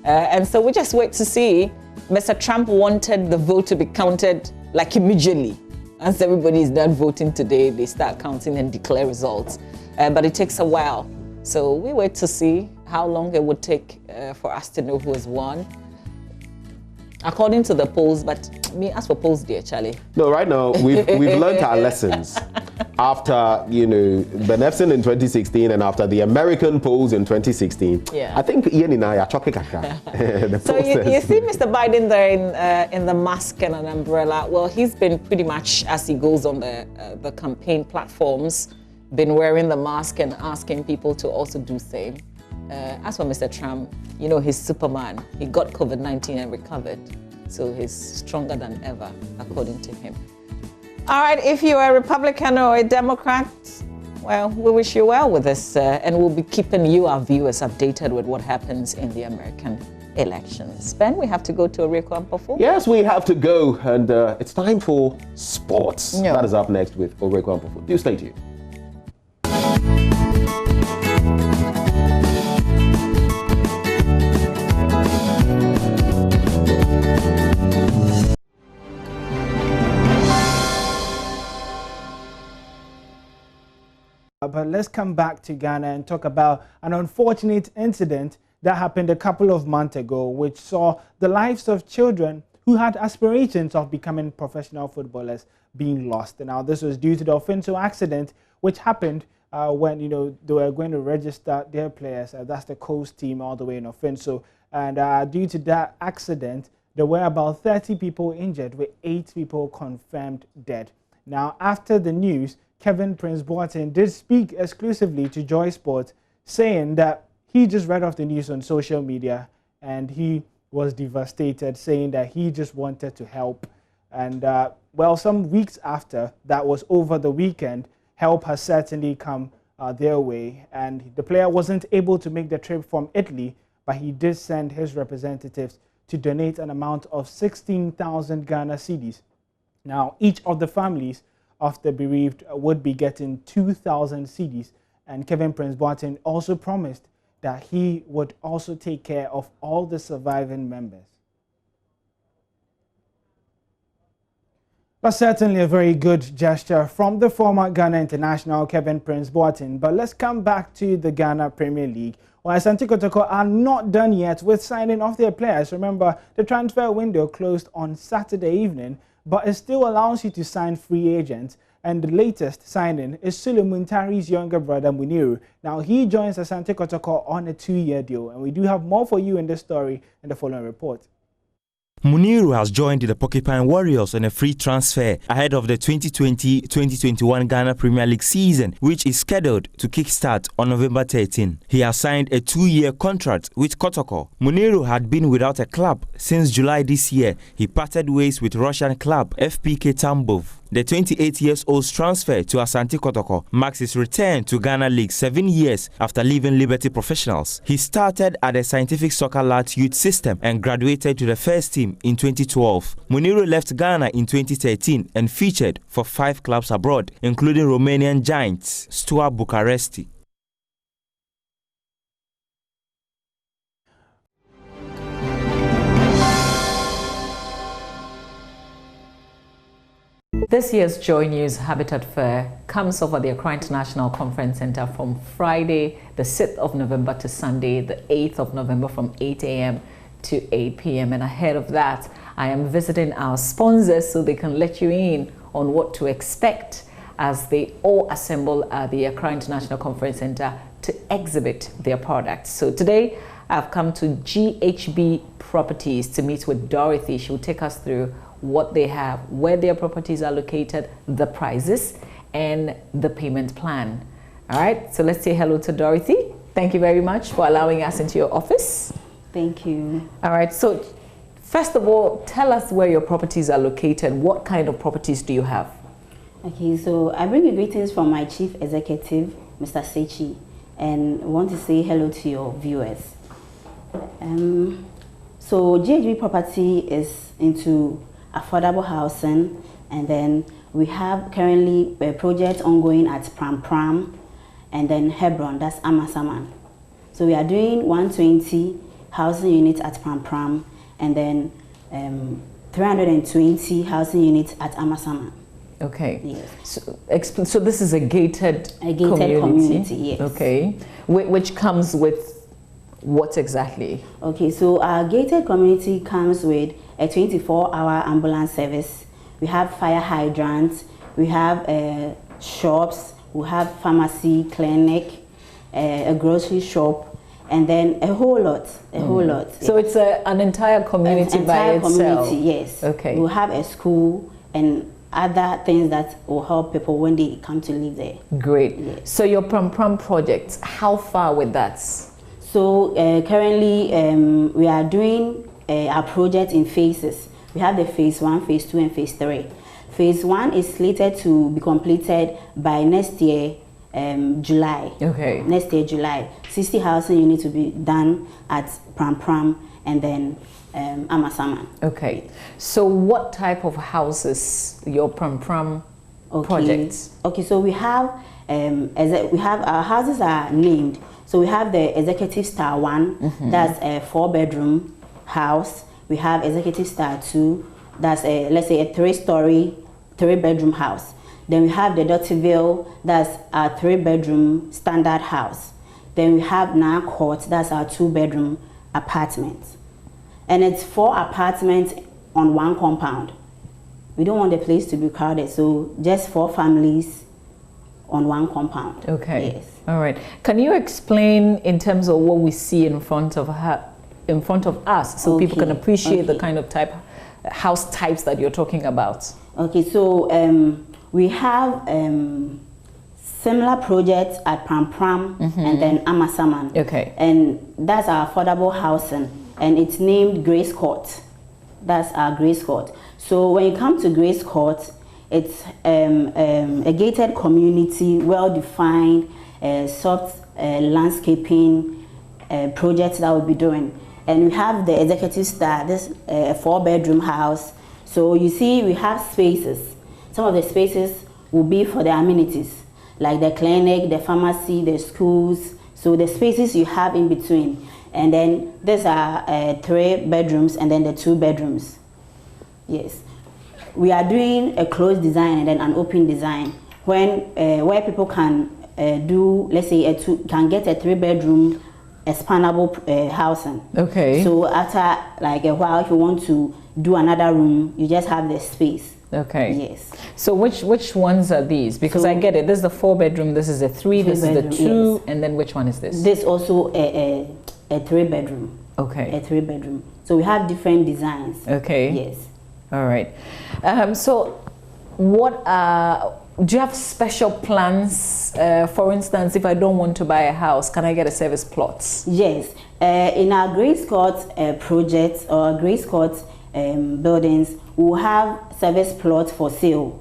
And so we just wait to see. Mr. Trump wanted the vote to be counted like immediately. As everybody is done voting today, they start counting and declare results. But it takes a while. So we wait to see how long it would take for us to know who has won. According to the polls, but as for polls, dear Charlie. No, right now, we've learned our lessons. After, Benefson in 2016 and after the American polls in 2016. Yeah. I think Ian and I are choking. So you see Mr. Biden there in the mask and an umbrella. Well, he's been pretty much, as he goes on the campaign platforms, been wearing the mask and asking people to also do same. As for Mr. Trump, he's Superman. He got COVID-19 and recovered. So he's stronger than ever, according to him. All right, if you're a Republican or a Democrat, Well, we wish you well with this, and we'll be keeping you, our viewers, updated with what happens in the American elections. Ben, we have to go to Oreko Ampofo. Yes, we have to go, and it's time for sports. Yeah. That is up next with Oreko Ampofo. Do stay tuned. But let's come back to Ghana and talk about an unfortunate incident that happened a couple of months ago, which saw the lives of children who had aspirations of becoming professional footballers being lost. And now this was due to the Ofinso accident, which happened when they were going to register their players. That's the coast team all the way in Ofinso. And due to that accident, there were about 30 people injured, with 8 people confirmed dead. Now, after the news, Kevin Prince Boateng did speak exclusively to Joy Sports, saying that he just read off the news on social media and he was devastated, saying that he just wanted to help. And well, some weeks after, that was over the weekend, help has certainly come their way. And the player wasn't able to make the trip from Italy, but he did send his representatives to donate an amount of 16,000 Ghana cedis. Now, each of the families of the bereaved would be getting 2,000 cedis, and Kevin Prince Boateng also promised that he would also take care of all the surviving members. But certainly a very good gesture from the former Ghana international Kevin Prince Boateng. But let's come back to the Ghana Premier League. While Asante Kotoko are not done yet with signing off their players. Remember, the transfer window closed on Saturday evening, but it still allows you to sign free agents. And the latest signing is Sule Muntari's younger brother, Muniru. Now, he joins Asante Kotoko on a 2-year deal. And we do have more for you in this story in the following report. Muniru has joined the Porcupine Warriors on a free transfer ahead of the 2020-2021 Ghana Premier League season, which is scheduled to kickstart on November 13. He has signed a 2-year contract with Kotoko. Muniru had been without a club since July this year. He parted ways with Russian club FPK Tambov. The 28-year-old's transfer to Asante Kotoko marks his return to Ghana League 7 years after leaving Liberty Professionals. He started at the Scientific Soccer Lads youth system and graduated to the first team in 2012. Muniru left Ghana in 2013 and featured for 5 clubs abroad, including Romanian giants Steaua Bucharesti. This year's Joy News Habitat Fair comes over the Accra International Conference Center from Friday, the 6th of November to Sunday, the 8th of November from 8 a.m. to 8 p.m. And ahead of that, I am visiting our sponsors so they can let you in on what to expect as they all assemble at the Accra International Conference Center to exhibit their products. So today, I've come to GHB Properties to meet with Dorothy. She'll take us through what they have, where their properties are located, the prices, and the payment plan. All right, so let's say hello to Dorothy. Thank you very much for allowing us into your office. Thank you. All right, so first of all, tell us where your properties are located. What kind of properties do you have? Okay, so I bring you greetings from my chief executive, Mr. Sechi, and want to say hello to your viewers. So GHB Property is into affordable housing, and then we have currently a project ongoing at Pram Pram, and then Hebron, that's Amasaman. So we are doing 120 housing units at Pram Pram, and then 320 housing units at Amasaman. Okay. Yes. So this is a gated community, yes. Okay. Which comes with what exactly? Okay, so our gated community comes with a 24-hour ambulance service. We have fire hydrants, we have shops, we have pharmacy, clinic, a grocery shop, and then a whole lot, So yes. It's an entire community by itself? Community, yes. Okay. We'll have a school and other things that will help people when they come to live there. Great. Yes. So your Pram Pram project, how far with that? So currently we are doing our project in phases. We have the phase 1, phase 2, and phase 3. Phase 1 is slated to be completed by next year, July. Okay. Next year, July. 60 housing units will be done at Pram Pram and then Amasaman. Okay. So what type of houses your Pram Pram projects? Okay, so we have our houses are named. So we have the Executive Star 1, that's a 4-bedroom house. We have Executive Star 2, that's let's say a 3-story, 3-bedroom house. Then we have the Dottyville, that's a 3-bedroom standard house. Then we have Naa Court, that's our 2-bedroom apartment. And it's 4 apartments on 1 compound. We don't want the place to be crowded, so just 4 families on 1 compound. Okay. Yes. All right. Can you explain in terms of what we see in front of us, so people can appreciate the kind of house types that you're talking about? Okay. So we have similar projects at Pram Pram and then Amasaman. Okay. And that's our affordable housing, and it's named Grace Court. That's our Grace Court. So when you come to Grace Court, it's a gated community, well-defined, soft landscaping projects that we'll be doing. And we have the Executive Star, this 4-bedroom house. So you see we have spaces. Some of the spaces will be for the amenities, like the clinic, the pharmacy, the schools. So the spaces you have in between. And then these are 3 bedrooms and then the 2 bedrooms. Yes. We are doing a closed design and then an open design where people can do, let's say, can get a 3-bedroom expandable housing. Okay. So after like a while, if you want to do another room, you just have the space. Okay. Yes. So which ones are these? Because I get it. This is the 4-bedroom. This is a 3. This is the 2. Yes. And then which one is this? This also a 3-bedroom. Okay. A 3-bedroom. So we have different designs. Okay. Yes. All right. So what do you have special plans? For instance, if I don't want to buy a house, can I get a service plot? Yes. In our Grace Court projects or Grace Court buildings, we'll have service plots for sale.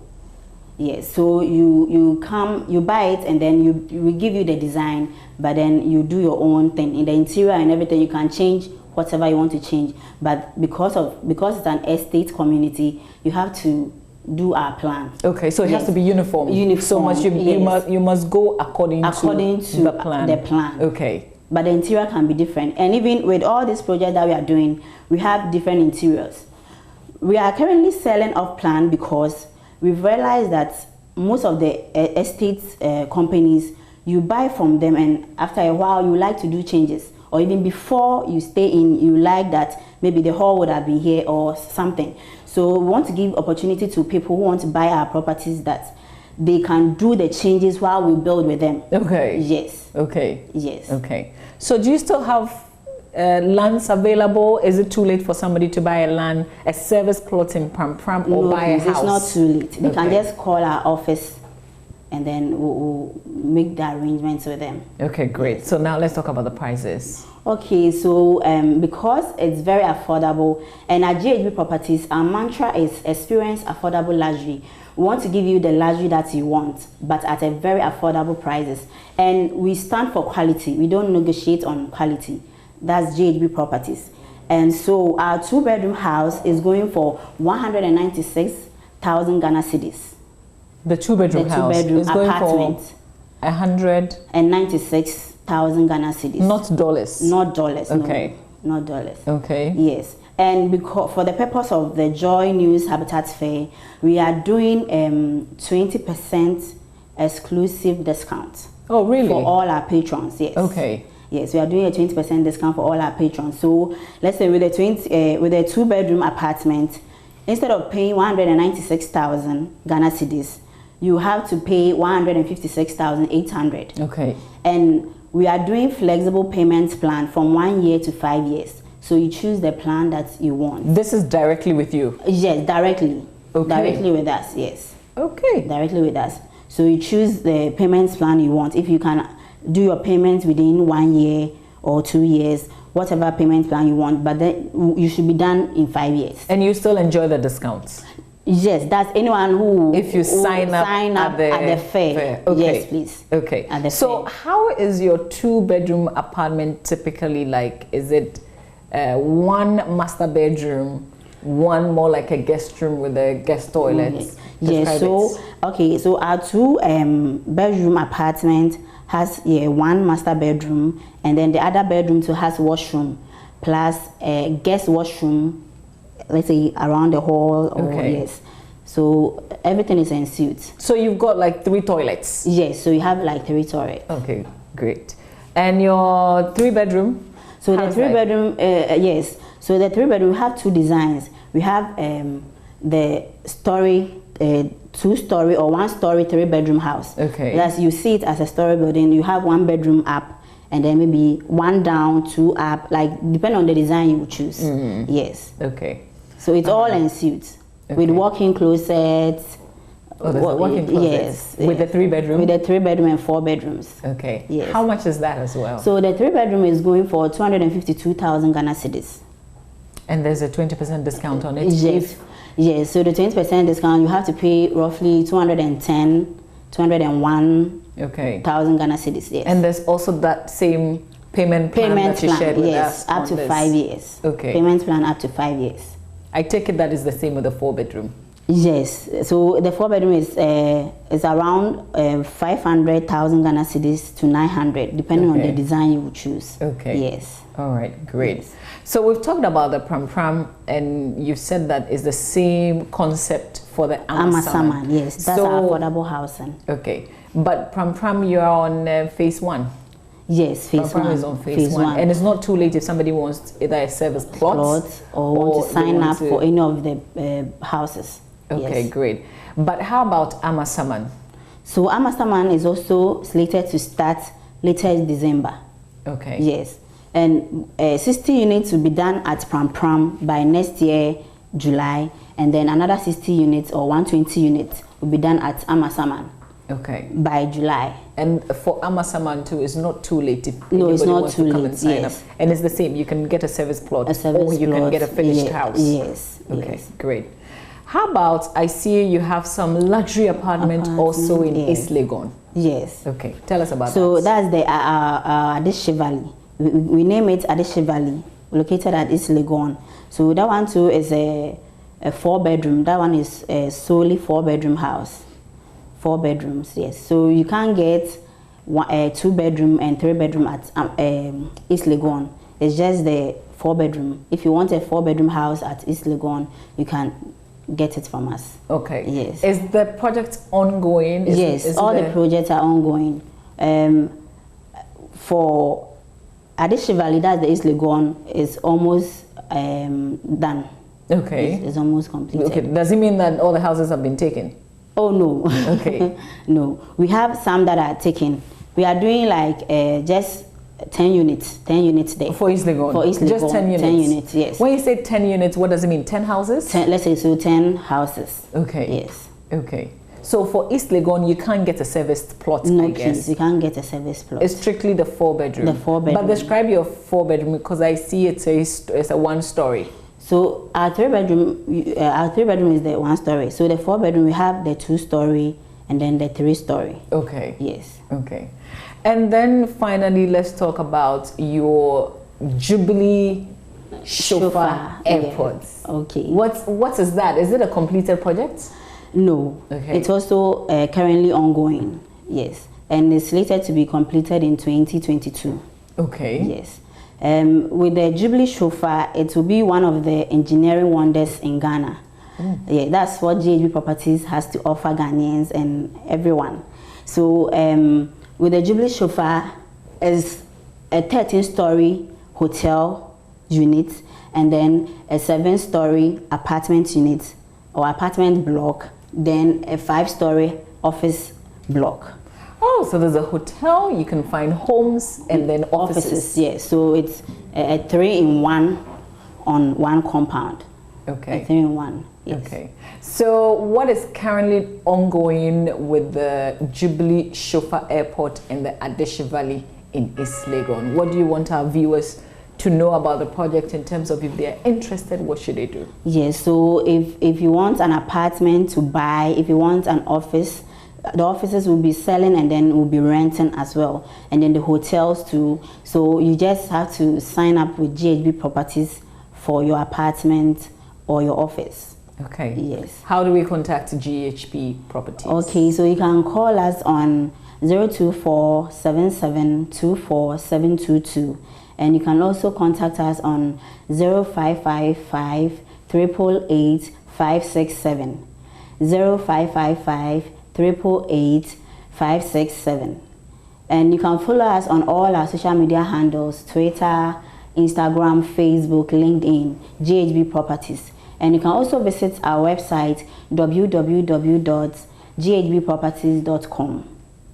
Yes. So you come, you buy it, and then we give you the design, but then you do your own thing in the interior and everything. You can change whatever you want to change, but because it's an estate community, you have to do our plan. Okay, so it has to be uniform. So much you must go according to the plan. Okay. But the interior can be different, and even with all these projects that we are doing, we have different interiors. We are currently selling off plan because we've realized that most of the estate companies, you buy from them, and after a while you like to do changes, or even before you stay in, you like that maybe the hall would have been here or something. So we want to give opportunity to people who want to buy our properties that they can do the changes while we build with them. Okay. Yes. Okay. Yes. Okay. So do you still have lands available? Is it too late for somebody to buy a land, a service plot in Pram Pram, or buy a house? It's not too late. They can just call our office, and then we'll make the arrangements with them. Okay, great. So now let's talk about the prices. Okay, so because it's very affordable, and at GHB Properties, our mantra is experience affordable luxury. We want to give you the luxury that you want, but at a very affordable prices. And we stand for quality. We don't negotiate on quality. That's GHB Properties. And so our 2-bedroom house is going for 196,000 Ghana cedis. The 2-bedroom house is going apartment, for 196,000 Ghana cedis. Not dollars. Not dollars. Okay. No, not dollars. Okay. Yes. And because for the purpose of the Joy News Habitat Fair, we are doing 20% exclusive discount. Oh, really? For all our patrons. Yes. Okay. Yes, we are doing a 20% discount for all our patrons. So let's say with a 2-bedroom apartment, instead of paying 196,000 Ghana cedis, you have to pay 156,800. Okay. And we are doing flexible payments plan from 1 year to 5 years. So you choose the plan that you want. This is directly with you? Yes, directly. Okay. Directly with us, yes. Okay. Directly with us. So you choose the payments plan you want. If you can do your payments within 1 year or 2 years, whatever payment plan you want, but then you should be done in 5 years. And you still enjoy the discounts? Yes, that's anyone who if you sign up at the fair. Okay. Yes, please. Okay. At the so fair. how is your 2-bedroom apartment typically like? Is it one master bedroom, one more like a guest room with a guest toilet? Yes. So okay, so our 2-bedroom apartment has one master bedroom, and then the other bedroom too has washroom plus a guest washroom, let's say around the hall. Yes, so everything is en suite. So you've got like 3 toilets? Yes, so you have like 3 toilets. Okay, great. And your 3-bedroom? So the 3-bedroom, yes, so the 3-bedroom, we have 2 designs. We have the story, 2-story or 1-story 3-bedroom house. Okay. As you see it as a story building, you have 1 bedroom up, and then maybe 1 down, 2 up, like depending on the design you choose. Yes. Okay. So it's all en suite with walk-in closets. Walk-in closets. Yes. With the 3-bedroom. With the 3-bedroom and 4 bedrooms. Okay. Yes. How much is that as well? So the 3-bedroom is going for 252,000 Ghana cedis. And there's a 20% discount on it. Yes. Yes. So the 20% discount, you have to pay roughly 201,000 Ghana cedis. Yes. And there's also that same payment plan that you shared with us. Up to 5 years. Okay. Payment plan up to 5 years. I take it that is the same with the 4-bedroom. Yes. So the 4-bedroom is around 500,000 Ghana cedis to 900, depending on the design you would choose. Okay. Yes. All right. Great. Yes. So we've talked about the Pram Pram, and you've said that is the same concept for the Amasaman. Yes, that's our affordable housing. Okay. But Pram Pram, you're on phase 1. Yes, phase 1 is on phase 1. And it's not too late if somebody wants either a service plot or want to sign up for any of the houses. Okay, yes. Great. But how about Amasaman? So Amasaman is also slated to start later in December. Okay. Yes. And 60 units will be done at Pram Pram by next year, July. And then another 60 units or 120 units will be done at Amasaman. Okay. By July. And for Amasaman too, it's not too late if it's not wants too to come late. and sign up. And it's the same. You can get a service plot, or you can get a finished house. Yes. Okay. Yes. Great. How about, I see you have some luxury apartment also in East Legon. Yes. Okay. Tell us about that. So that's the Adeshivali. We name it Adeshivali, located at East Legon. So that one too is a 4-bedroom. That one is a solely 4-bedroom house. 4 bedrooms, yes. So you can't get 2-bedroom and 3-bedroom at East Legon. It's just the 4-bedroom. If you want a 4-bedroom house at East Legon, you can get it from us. Okay. Yes. Is the project ongoing? Yes, all the projects are ongoing. For Adeshivali, that's the East Legon, is almost done. Okay. It's almost completed. Okay. Does it mean that all the houses have been taken? Oh no. Okay. No, we have some that are taken. We are doing like just 10 units there. For East Legon? For East Legon. Just 10 units? 10 units, yes. When you say 10 units, what does it mean? 10 houses? 10, let's say so 10 houses. Okay. Yes. Okay. So for East Legon, you can't get a serviced plot, no, I guess. Please, you can't get a serviced plot. It's strictly the 4-bedroom. The 4-bedroom. But describe your 4-bedroom, because I see it's a 1-story. So our 3-bedroom is the 1-story. So the 4-bedroom, we have the 2-story and then the 3-story. Okay. Yes. Okay. And then finally, let's talk about your Jubilee Chauffeur Airport. Yes. Okay. What is that? Is it a completed project? No. Okay. It's also currently ongoing. Yes. And it's slated to be completed in 2022. Okay. Yes. With the Jubilee Chauffeur, it will be one of the engineering wonders in Ghana. Yeah, that's what JHB Properties has to offer Ghanaians and everyone. So with the Jubilee Chauffeur is a 13-story hotel unit and then a 7-story apartment unit or apartment block, then a 5-story office block. Oh, so there's a hotel, you can find homes and then offices. Yes, so it's a 3-in-1 on one compound. Okay. A 3-in-1. Yes. Okay. So what is currently ongoing with the Jubilee Chauffeur Airport and the Adeshivali in East Legon? What do you want our viewers to know about the project in terms of if they're interested, what should they do? Yes, so if you want an apartment to buy, if you want an office, the offices will be selling and then will be renting as well, and then the hotels too. So you just have to sign up with GHB Properties for your apartment or your office. Okay. Yes. How do we contact GHB Properties? Okay, so you can call us on 024-7724-722, and you can also contact us on 0555 888 567 0555 888 567, and you can follow us on all our social media handles: Twitter, Instagram, Facebook, LinkedIn, GHB Properties. And you can also visit our website www.ghbproperties.com.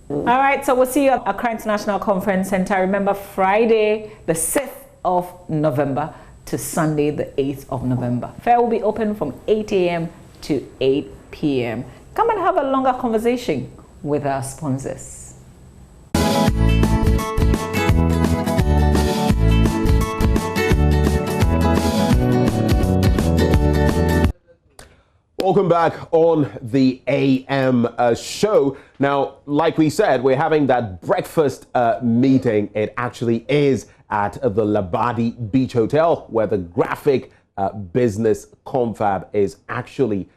All right, so we'll see you at Accra International Conference Center. Remember, Friday the 6th of November to Sunday the 8th of November. Fair will be open from 8 a.m. to 8 p.m. Come and have a longer conversation with our sponsors. Welcome back on the AM show. Now, like we said, we're having that breakfast meeting. It actually is at the Labadi Beach Hotel, where the graphic business confab is actually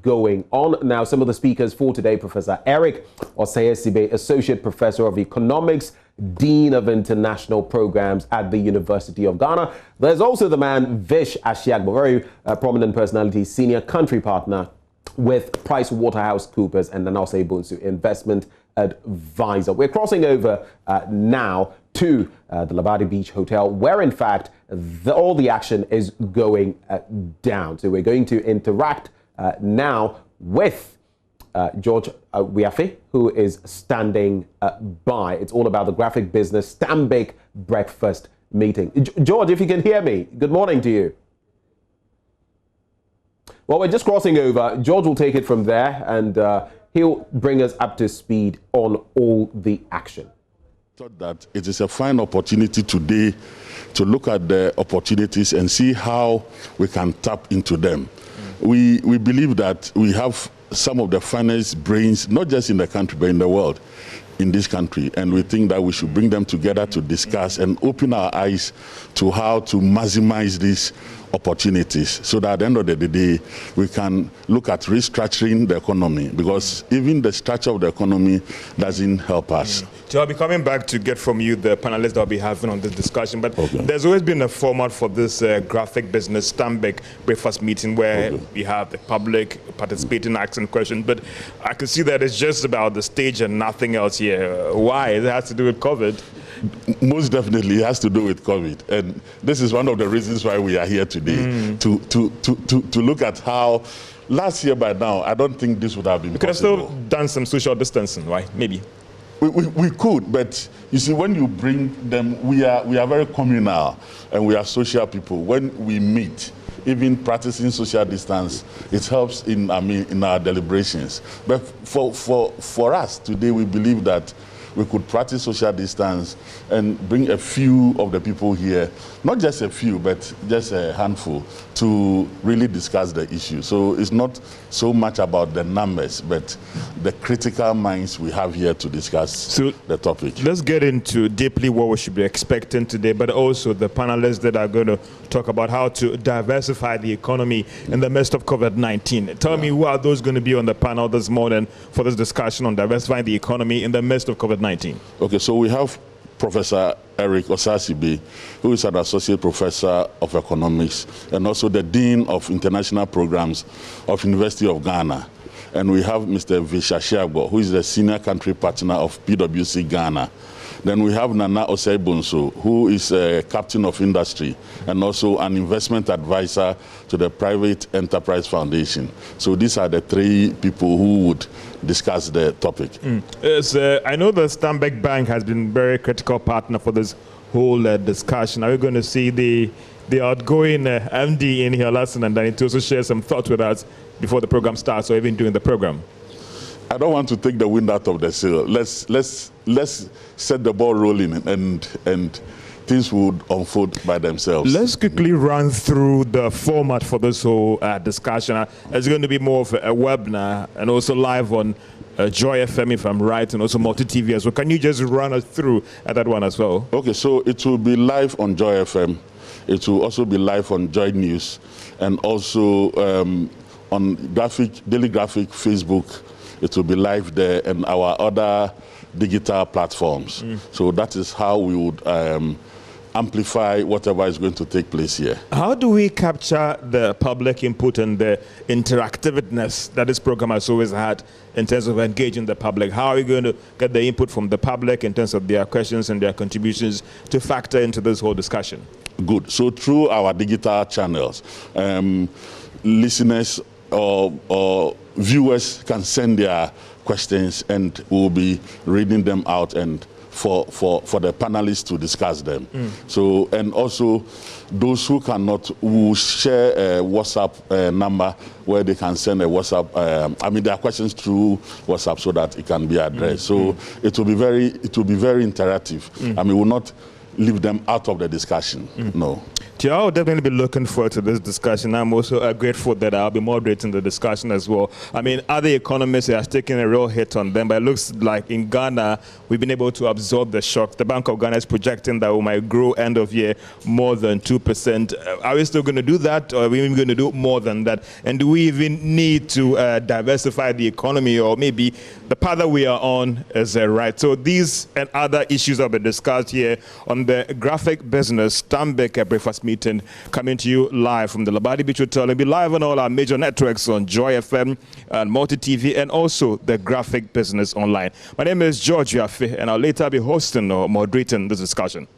going on. Now, some of the speakers for today: Professor Eric Osei-Sibe, Associate Professor of Economics, Dean of International Programs at the University of Ghana. There's also the man Vish Ashiagbo, very prominent personality, Senior Country Partner with PricewaterhouseCoopers and Nanose Bonsu Investment Advisor. We're crossing over now to the Labadi Beach Hotel, where in fact all the action is going down. So we're going to interact now with George Wiafe, who is standing by. It's all about the graphic business Stanbic breakfast meeting. George, if you can hear me, good morning to you. Well, we're just crossing over. George will take it from there, and he'll bring us up to speed on all the action. Thought that it is a fine opportunity today to look at the opportunities and see how we can tap into them. We believe that we have some of the finest brains, not just in the country, but in the world, in this country. And we think that we should bring them together to discuss and open our eyes to how to maximize these opportunities, so that at the end of the day, we can look at restructuring the economy, because even the structure of the economy doesn't help us. So I'll be coming back to get from you the panelists that I'll be having on this discussion, but there's always been a format for this graphic business Stanbic breakfast meeting where we have the public participating, asking questions, but I can see that it's just about the stage and nothing else here. Why? It has to do with COVID. Most definitely it has to do with COVID, and this is one of the reasons why we are here today, to look at how last year by now I don't think this would have been possible. We could have still done some social distancing, right? Maybe. We could, but you see, when you bring them, we are very communal and we are social people. When we meet, even practicing social distance, it helps in our deliberations. But for us today, we believe that we could practice social distance and bring a few of the people here, not just a few, but just a handful, to really discuss the issue. So it's not so much about the numbers, but the critical minds we have here to discuss the topic. Let's get into deeply what we should be expecting today, but also the panelists that are going to talk about how to diversify the economy in the midst of COVID-19. Tell me, who are those going to be on the panel this morning for this discussion on diversifying the economy in the midst of COVID-19? Okay, so we have Professor Eric Osei-Sibe, who is an Associate Professor of Economics and also the Dean of International Programs of University of Ghana. And we have Mr. Vish Ashiagbo, who is the Senior Country Partner of PwC Ghana. Then we have Nana Osei-Bonsu, who is a Captain of Industry and also an investment advisor to the Private Enterprise Foundation. So these are the three people who would discuss the topic. I know the Stanbic Bank has been a very critical partner for this whole discussion. Are we going to see the outgoing MD in here last and then to also share some thoughts with us before the program starts or even during the program? I don't want to take the wind out of the sail. Let's set the ball rolling and things would unfold by themselves. Let's quickly run through the format for this whole discussion. It's going to be more of a webinar and also live on Joy FM, if I'm right, and also multi-TV as well. Can you just run us through that one as well? Okay, so it will be live on Joy FM. It will also be live on Joy News, and also on Daily Graphic Facebook. It will be live there, and our other digital platforms. So that is how we would amplify whatever is going to take place here. How do we capture the public input and the interactiveness that this program has always had in terms of engaging the public? How are we going to get the input from the public in terms of their questions and their contributions to factor into this whole discussion? Good. So through our digital channels, listeners or viewers can send their questions, and we'll be reading them out and for the panelists to discuss them. So, and also those who cannot will share a WhatsApp number where they can send a WhatsApp, their questions through WhatsApp so that it can be addressed. So it will be very interactive. We will not leave them out of the discussion. No. I'll definitely be looking forward to this discussion. I'm also grateful that I'll be moderating the discussion as well. Other economists have taken a real hit on them, but it looks like in Ghana, we've been able to absorb the shock. The Bank of Ghana is projecting that we might grow end of year more than 2%. Are we still going to do that, or are we even going to do more than that? And do we even need to diversify the economy, or maybe the path that we are on is right? So these and other issues have been discussed here on the Graphic Business Stambik Breakfast Meeting, coming to you live from the Labadi Beach Hotel. It'll be live on all our major networks on Joy FM and Multi TV, and also the Graphic Business Online. My name is George Yafe, and I'll later be hosting or moderating this discussion.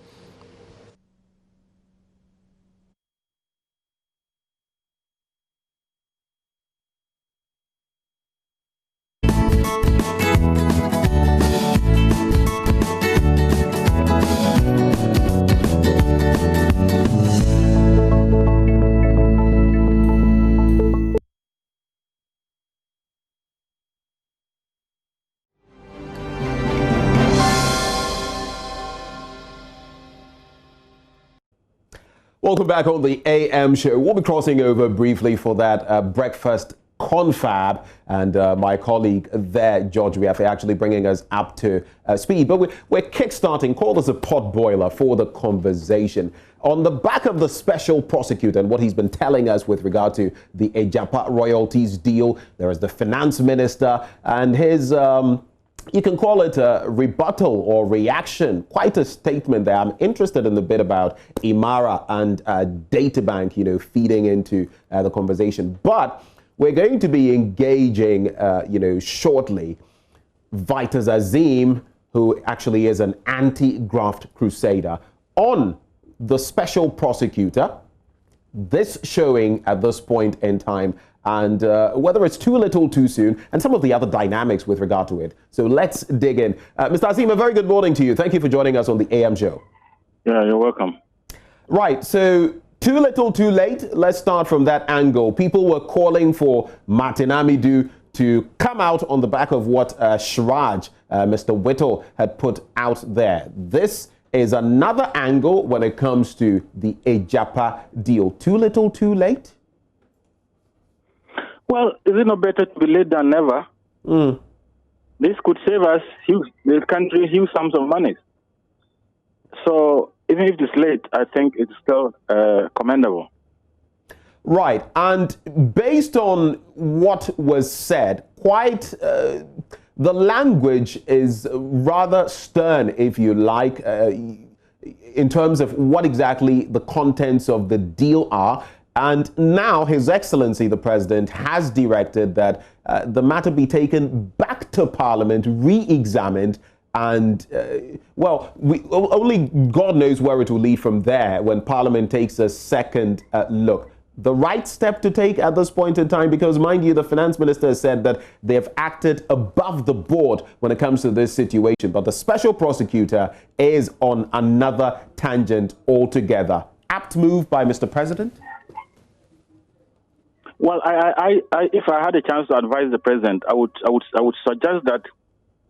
Welcome back on the AM show. We'll be crossing over briefly for that breakfast confab, and my colleague there, George Wiafe, actually bringing us up to speed. But we're kickstarting, call this a pot boiler for the conversation. On the back of the special prosecutor and what he's been telling us with regard to the Ejapa royalties deal, there is the finance minister and his you can call it a rebuttal or reaction, quite a statement there. I'm interested in the bit about Imara and Databank, feeding into the conversation. But we're going to be engaging, shortly, Vitas Azim, who actually is an anti-graft crusader, on the special prosecutor, this showing at this point in time, and whether it's too little too soon, and some of the other dynamics with regard to it. So let's dig in. Mr. Azim, a very good morning to you. Thank you for joining us on the AM show. Yeah, you're welcome. Right, so too little too late. Let's start from that angle. People were calling for Martin Amidu to come out on the back of what Shraj, Mr. Whittle, had put out there. This is another angle when it comes to the Ejapa deal. Too little too late? Well, is it not better to be late than never? This could save us, the country, huge sums of money. So even if it's late, I think it's still commendable. Right. And based on what was said, quite the language is rather stern, if you like, in terms of what exactly the contents of the deal are. And now His Excellency, the President, has directed that the matter be taken back to Parliament, re-examined, and, only God knows where it will lead from there when Parliament takes a second look. The right step to take at this point in time, because, mind you, the Finance Minister has said that they have acted above the board when it comes to this situation. But the Special Prosecutor is on another tangent altogether. Apt move by Mr. President? Well, I if I had a chance to advise the president, I would suggest that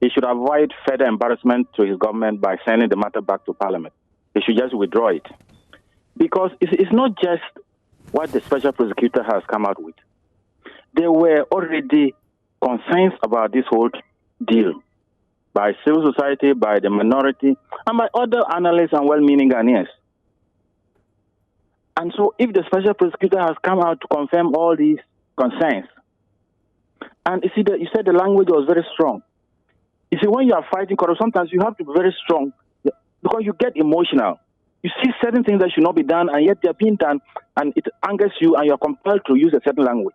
he should avoid further embarrassment to his government by sending the matter back to Parliament. they should just withdraw it. Because it's not just what the special prosecutor has come out with. There were already concerns about this whole deal by civil society, by the minority, and by other analysts and well-meaning Ghanaians. And so if the special prosecutor has come out to confirm all these concerns, and you said the language was very strong. You see, when you are fighting corruption, sometimes you have to be very strong because you get emotional. You see certain things that should not be done, and yet they're being done, and it angers you, and you're compelled to use a certain language.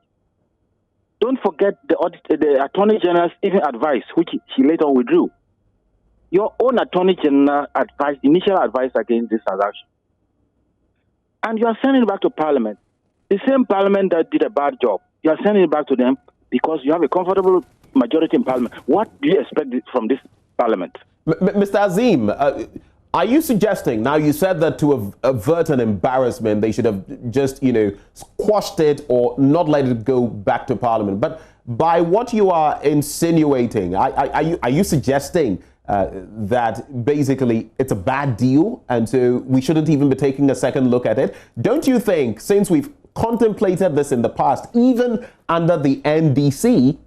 Don't forget the Attorney General's even advice, which he later withdrew. Your own Attorney General advice, initial advice against this transaction. And you are sending it back to Parliament. The same Parliament that did a bad job, you are sending it back to them because you have a comfortable majority in Parliament. What do you expect from this Parliament? Mr. Azim, are you suggesting, now you said that to avert an embarrassment, they should have just, squashed it or not let it go back to Parliament. But by what you are insinuating, are you suggesting that basically it's a bad deal and so we shouldn't even be taking a second look at it? Don't you think, since we've contemplated this in the past, even under the NDC,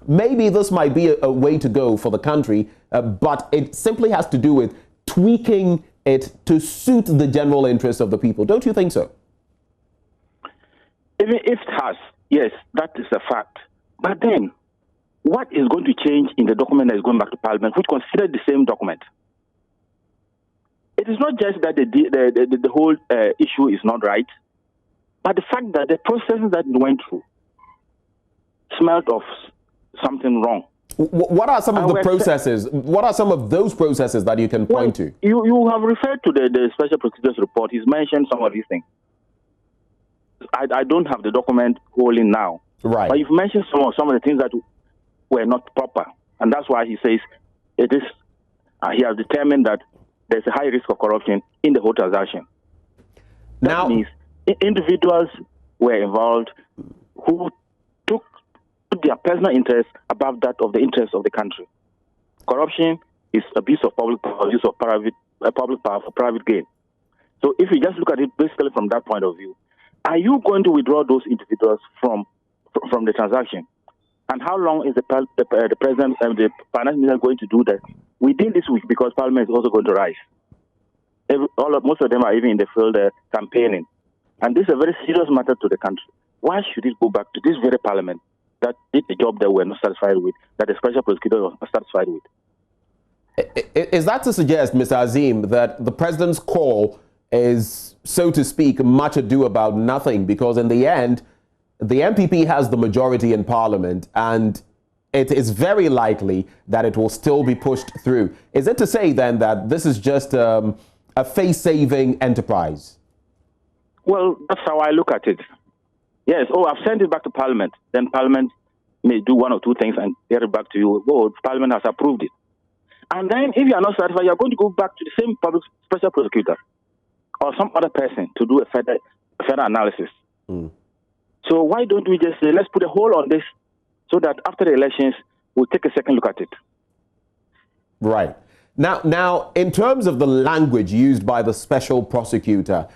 maybe this might be a way to go for the country, but it simply has to do with tweaking it to suit the general interest of the people. Don't you think so? Even if it has, yes, that is a fact. But then, what is going to change in the document that is going back to Parliament, which considered the same document? It is not just that the whole issue is not right, but the fact that the processes that it went through smelled of something wrong. What are some of the processes? What are some of those processes that you can point to? You have referred to the special prosecutor's report. He's mentioned some of these things. I don't have the document wholly now. Right. But you've mentioned some of the things that were not proper. And that's why he says it is. He has determined that there's a high risk of corruption in the whole transaction. That means individuals were involved who took their personal interest above that of the interests of the country. Corruption is abuse of public power, use of public power for private gain. So if you just look at it basically from that point of view, are you going to withdraw those individuals from the transaction? And how long is the president and the finance minister going to do that within this week? Because Parliament is also going to rise. Most of them are even in the field campaigning. And this is a very serious matter to the country. Why should it go back to this very Parliament that did the job that we're not satisfied with, that the special prosecutor was not satisfied with? Is that to suggest, Mr. Azim, that the president's call is, so to speak, much ado about nothing? Because in the end, the MPP has the majority in Parliament, and it is very likely that it will still be pushed through. Is it to say then that this is just a face-saving enterprise? Well, that's how I look at it. Yes, I've sent it back to Parliament. Then Parliament may do one or two things and get it back to you. Parliament has approved it. And then if you are not satisfied, you are going to go back to the same special prosecutor or some other person to do a further analysis. So why don't we just say, let's put a hold on this so that after the elections, we'll take a second look at it. Right. Now, in terms of the language used by the special prosecutor,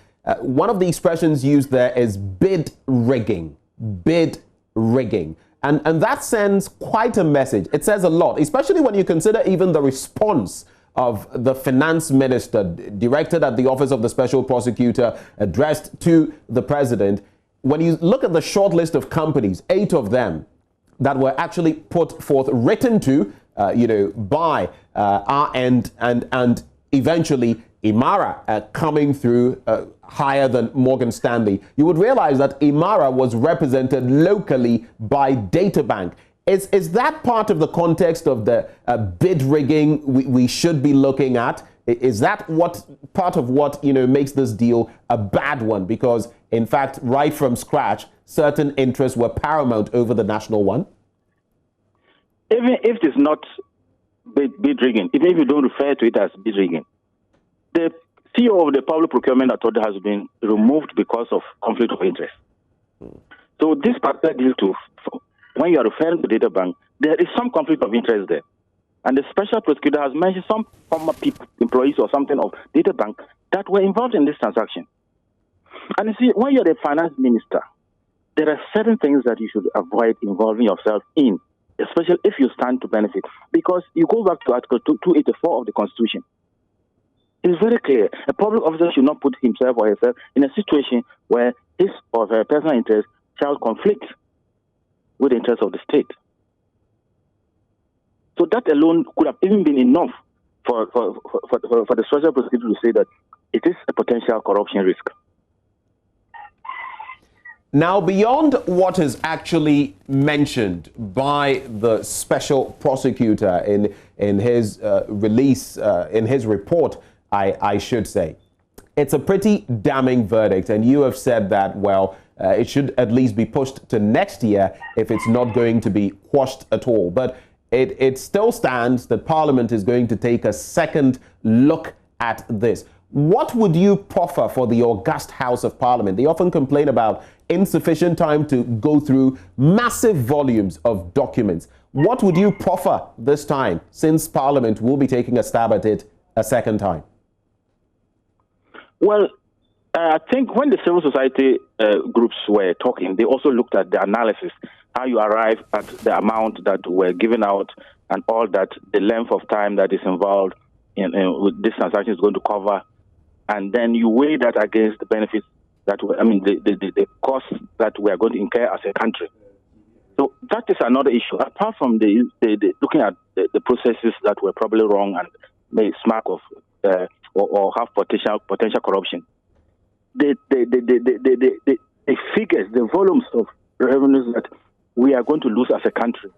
one of the expressions used there is bid rigging. Bid rigging. And that sends quite a message. It says a lot, especially when you consider even the response of the finance minister, directed at the office of the special prosecutor, addressed to the president. When you look at the short list of companies, 8 of them that were actually put forth, written to, by our end, and eventually Imara coming through higher than Morgan Stanley, you would realize that Imara was represented locally by Databank. Is that part of the context of the bid rigging we should be looking at? Is that part of what makes this deal a bad one? Because in fact, right from scratch, certain interests were paramount over the national one. Even if it's not bid rigging, even if you don't refer to it as bid rigging, the CEO of the Public Procurement Authority has been removed because of conflict of interest. So this particular deal too, when you are referring to data bank, there is some conflict of interest there. And the special prosecutor has mentioned some former employees or something of data bank that were involved in this transaction. And you see, when you're the finance minister, there are certain things that you should avoid involving yourself in, especially if you stand to benefit. Because you go back to Article 284 of the Constitution. It's very clear. A public officer should not put himself or herself in a situation where his or her personal interest shall conflict with the interest of the state. So that alone could have even been enough for the special prosecutor to say that it is a potential corruption risk. Now, beyond what is actually mentioned by the special prosecutor in his release, in his report, I should say, it's a pretty damning verdict. And you have said that, well, it should at least be pushed to next year if it's not going to be quashed at all. But it still stands that Parliament is going to take a second look at this. What would you proffer for the august House of Parliament? They often complain about insufficient time to go through massive volumes of documents. What would you proffer this time, since Parliament will be taking a stab at it a second time? Well, I think when the civil society groups were talking, they also looked at the analysis, how you arrive at the amount that were given out and all that, the length of time that is involved in this transaction is going to cover. And then you weigh that against the benefits that the costs that we are going to incur as a country. So that is another issue. Apart from the looking at the processes that were probably wrong and may smack of or have potential corruption, the figures, the volumes of revenues that we are going to lose as a country,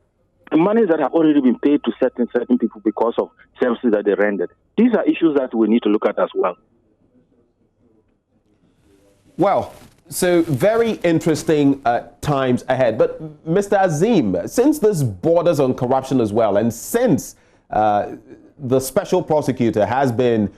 the monies that have already been paid to certain people because of services that they rendered. These are issues that we need to look at as well. Well, so very interesting times ahead. But Mr. Azim, since this borders on corruption as well, and since the special prosecutor has been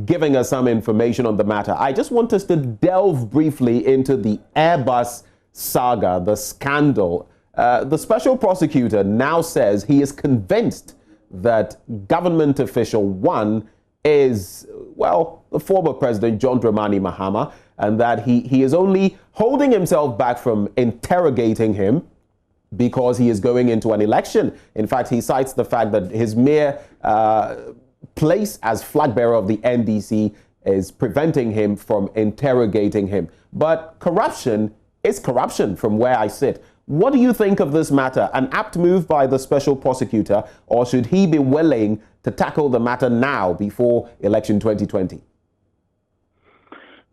giving us some information on the matter, I just want us to delve briefly into the Airbus saga, the scandal. The special prosecutor now says he is convinced that government official one is, well, the former president John Dramani Mahama, and that he is only holding himself back from interrogating him because he is going into an election. In fact, he cites the fact that his mere place as flag bearer of the NDC is preventing him from interrogating him. But corruption is corruption from where I sit. What do you think of this matter? An apt move by the special prosecutor, or should he be willing to tackle the matter now before election 2020?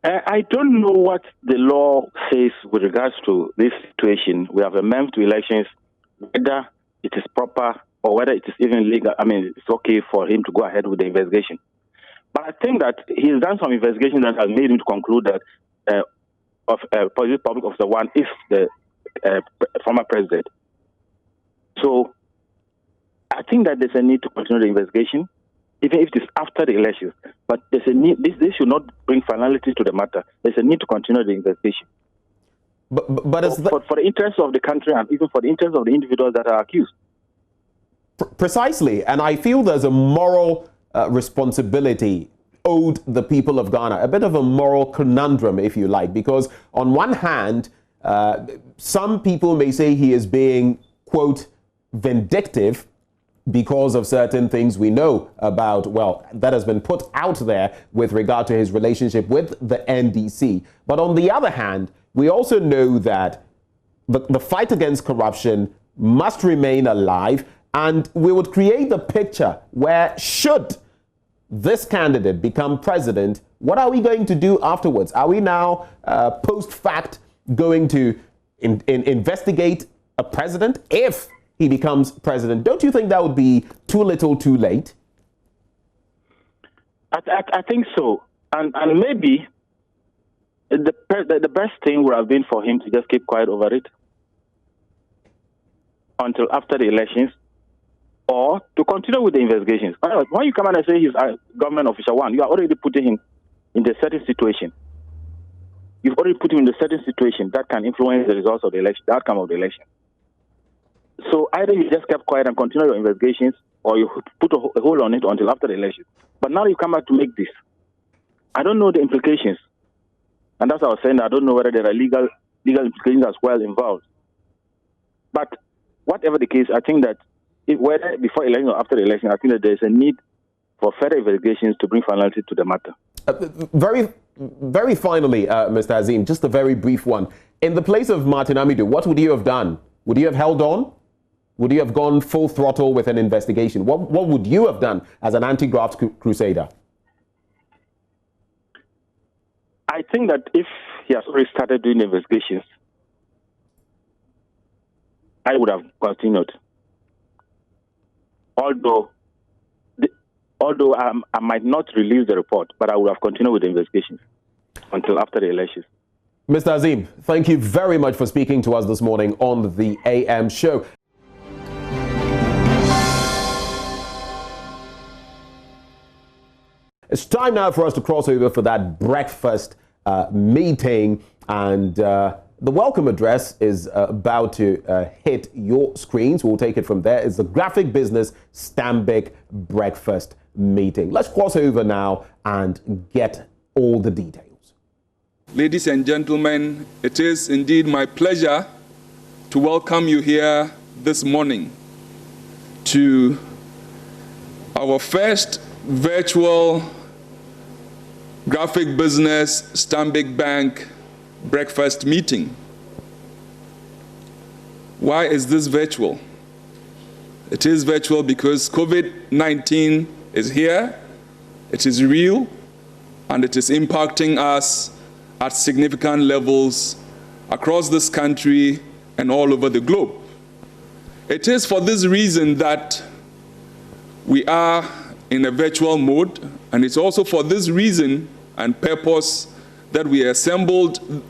I don't know what the law says with regards to this situation. We have amended to elections, whether it is proper or whether it is even legal. I mean, it's okay for him to go ahead with the investigation. But I think that he's done some investigation that has made him to conclude that public officer one is the former president. So I think that there's a need to continue the investigation, even if it is after the elections. But there's a need. This should not bring finality to the matter. There's a need to continue the investigation. But for the interest of the country and even for the interest of the individuals that are accused. Precisely, and I feel there's a moral responsibility owed the people of Ghana, a bit of a moral conundrum, if you like, because on one hand, some people may say he is being, quote, vindictive because of certain things we know about, well, that has been put out there with regard to his relationship with the NDC. But on the other hand, we also know that the fight against corruption must remain alive, and we would create the picture where, should this candidate become president, what are we going to do afterwards? Are we now, post-fact, going to investigate a president if he becomes president? Don't you think that would be too little too late? I think so. And maybe the best thing would have been for him to just keep quiet over it until after the elections, or to continue with the investigations. When you come and say he's a government official one, you are already putting him in a certain situation. You've already put him in a certain situation that can influence the results of the election, the outcome of the election. So either you just kept quiet and continue your investigations, or you put a hold on it until after the election. But now you come back to make this. I don't know the implications. And that's what I was saying. I don't know whether there are legal implications as well involved. But whatever the case, I think that whether before election or after the election, I think that there's a need for further investigations to bring finality to the matter. Very finally, Mr. Azim, just a very brief one. In the place of Martin Amidu, what would you have done? Would you have held on? Would you have gone full throttle with an investigation? What would you have done as an anti-graft crusader? I think that if he has already started doing investigations, I would have continued. Although I might not release the report, but I would have continued with the investigations until after the elections. Mr. Azim, thank you very much for speaking to us this morning on the AM show. It's time now for us to cross over for that breakfast meeting, and the welcome address is about to hit your screens. We'll take it from there. It's the Graphic Business Stanbic Breakfast Meeting. Let's cross over now and get all the details. Ladies and gentlemen, it is indeed my pleasure to welcome you here this morning to our first virtual Graphic Business Stanbic Bank breakfast meeting. Why is this virtual? It is virtual because COVID-19 is here, it is real, and it is impacting us at significant levels across this country and all over the globe. It is for this reason that we are in a virtual mode, and it's also for this reason and purpose that we assembled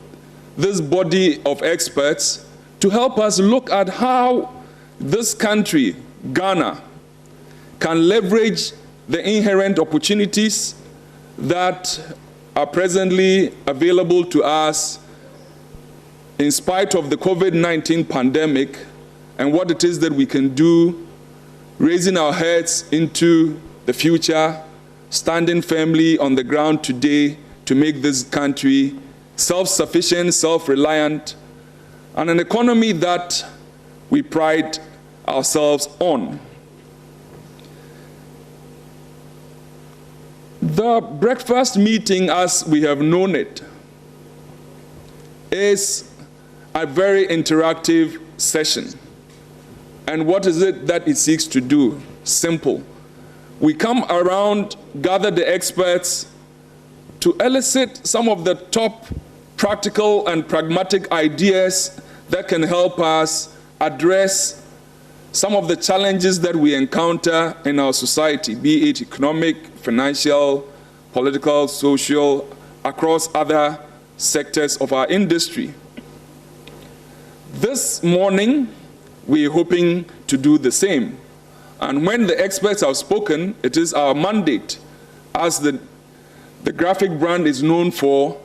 this body of experts to help us look at how this country, Ghana, can leverage the inherent opportunities that are presently available to us in spite of the COVID-19 pandemic, and what it is that we can do, raising our heads into the future, standing firmly on the ground today to make this country self-sufficient, self-reliant, and an economy that we pride ourselves on. The breakfast meeting, as we have known it, is a very interactive session. And what is it that it seeks to do? Simple. We come around, gather the experts to elicit some of the top practical and pragmatic ideas that can help us address some of the challenges that we encounter in our society, be it economic, financial, political, social, across other sectors of our industry. This morning, we're hoping to do the same. And when the experts have spoken, it is our mandate, as the graphic brand is known for,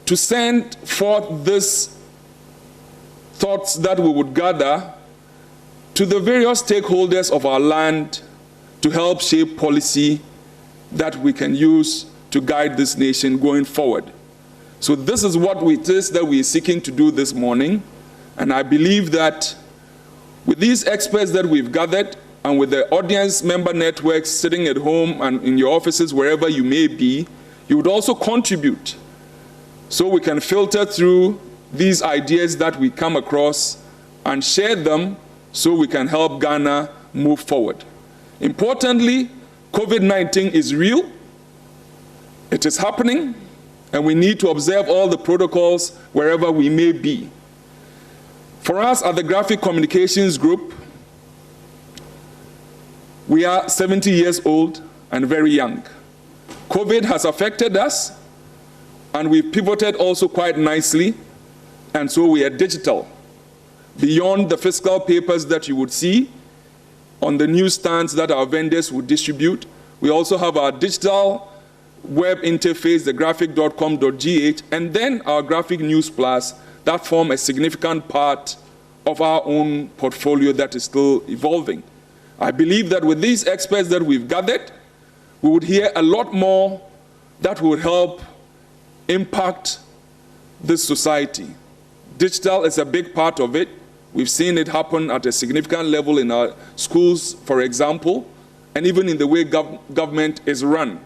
to send forth these thoughts that we would gather to the various stakeholders of our land to help shape policy that we can use to guide this nation going forward. So this is what it is that we're seeking to do this morning. And I believe that with these experts that we've gathered, and with the audience member networks sitting at home and in your offices, wherever you may be, you would also contribute so we can filter through these ideas that we come across and share them so we can help Ghana move forward. Importantly, COVID-19 is real, it is happening, and we need to observe all the protocols wherever we may be. For us at the Graphic Communications Group, we are 70 years old and very young. COVID has affected us, and we've pivoted also quite nicely, and so we are digital. Beyond the physical papers that you would see on the newsstands that our vendors would distribute, we also have our digital web interface, the graphic.com.gh, and then our Graphic News Plus that form a significant part of our own portfolio that is still evolving. I believe that with these experts that we've gathered, we would hear a lot more that would help impact this society. Digital is a big part of it. We've seen it happen at a significant level in our schools, for example, and even in the way government is run.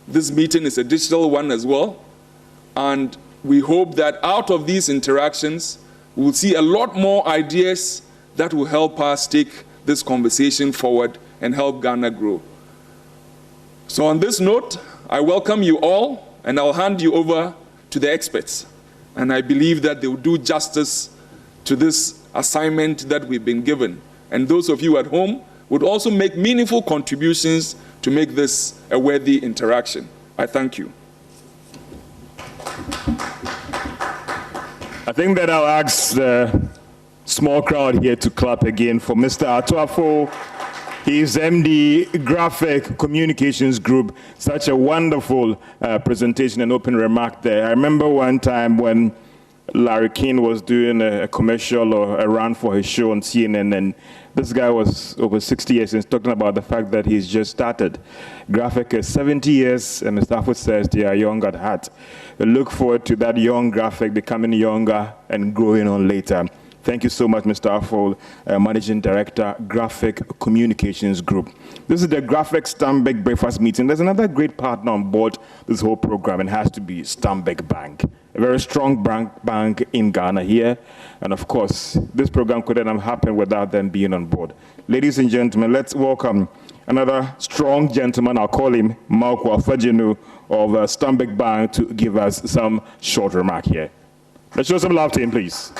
This meeting is a digital one as well. And we hope that out of these interactions, we'll see a lot more ideas that will help us take this conversation forward and help Ghana grow. So on this note, I welcome you all, and I'll hand you over to the experts. And I believe that they will do justice to this assignment that we've been given. And those of you at home would also make meaningful contributions to make this a worthy interaction. I thank you. I think that I'll ask the small crowd here to clap again for Mr. Atuafo. He's MD, Graphic Communications Group. Such a wonderful presentation and open remark there. I remember one time when Larry King was doing a commercial or a run for his show on CNN, and this guy was over 60 years and he's talking about the fact that he's just started. Graphic is 70 years, and Mr. Afo says they are young at heart. We look forward to that young Graphic becoming younger and growing on later. Thank you so much, Mr. Afol, Managing Director, Graphic Communications Group. This is the Graphic Stanbic Breakfast Meeting. There's another great partner on board this whole program, and it has to be Stanbic Bank, a very strong bank in Ghana here. And of course, this program couldn't have happened without them being on board. Ladies and gentlemen, let's welcome another strong gentleman. I'll call him Alfajinu of Stanbic Bank to give us some short remark here. Let's show some love to him, please.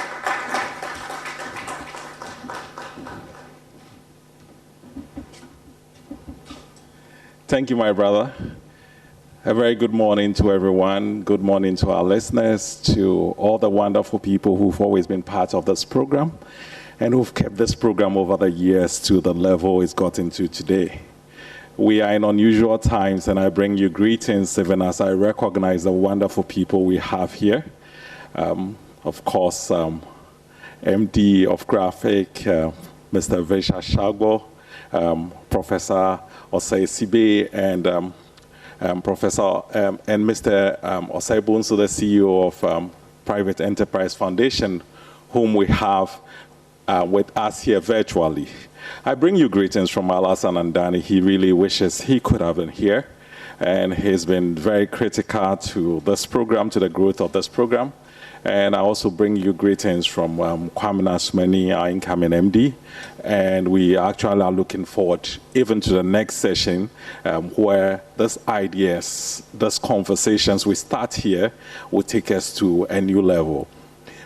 Thank you, my brother. A very good morning to everyone. Good morning to our listeners, to all the wonderful people who've always been part of this program and who've kept this program over the years to the level it's gotten to today. We are in unusual times, and I bring you greetings even as I recognize the wonderful people we have here. Of course, MD of Graphic, Mr. Vesha Shagbo, Professor Osei Sibe, and Professor and Mr. Osei Bunsu, the CEO of Private Enterprise Foundation, whom we have with us here virtually. I bring you greetings from Alasan and Danny. He really wishes he could have been here, and he's been very critical to this program, to the growth of this program. And I also bring you greetings from Kwame Nasmani, our incoming MD. And we actually are looking forward even to the next session where these ideas, these conversations we start here will take us to a new level.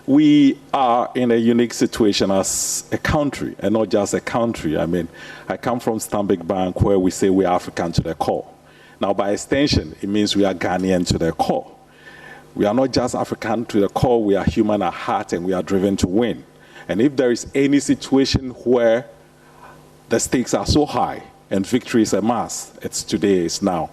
We are in a unique situation as a country, and not just a country. I mean, I come from Stanbic Bank, where we say we are African to the core. Now, by extension, it means we are Ghanaian to the core. We are not just African to the core, we are human at heart, and we are driven to win. And if there is any situation where the stakes are so high and victory is a must, it's today, it's now.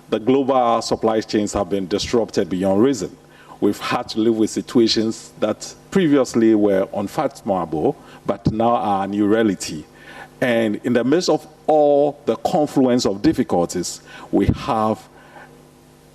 The global supply chains have been disrupted beyond reason. We've had to live with situations that previously were unfathomable, but now are a new reality. And in the midst of all the confluence of difficulties, we have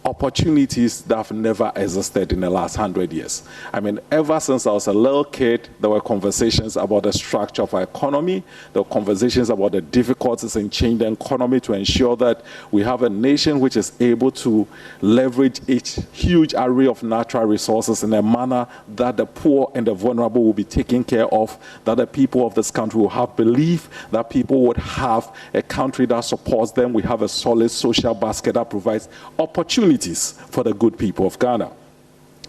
opportunities that have never existed in the last 100 years. I mean, ever since I was a little kid, there were conversations about the structure of our economy. There were conversations about the difficulties in changing the economy to ensure that we have a nation which is able to leverage its huge array of natural resources in a manner that the poor and the vulnerable will be taken care of, that the people of this country will have belief, that people would have a country that supports them. We have a solid social basket that provides opportunities for the good people of Ghana.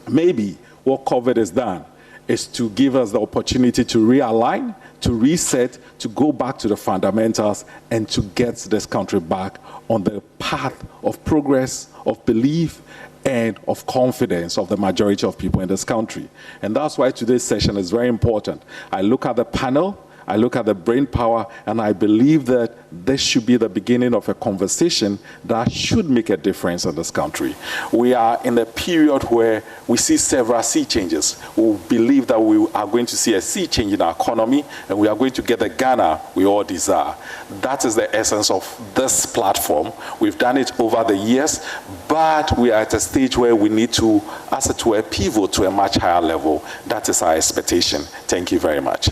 Maybe what COVID has done is to give us the opportunity to realign, to reset, to go back to the fundamentals, and to get this country back on the path of progress, of belief, and of confidence of the majority of people in this country. And that's why today's session is very important. I look at the panel, I look at the brain power, and I believe that this should be the beginning of a conversation that should make a difference in this country. We are in a period where we see several sea changes. We believe that we are going to see a sea change in our economy, and we are going to get the Ghana we all desire. That is the essence of this platform. We've done it over the years, but we are at a stage where we need to, as it were, pivot to a much higher level. That is our expectation. Thank you very much.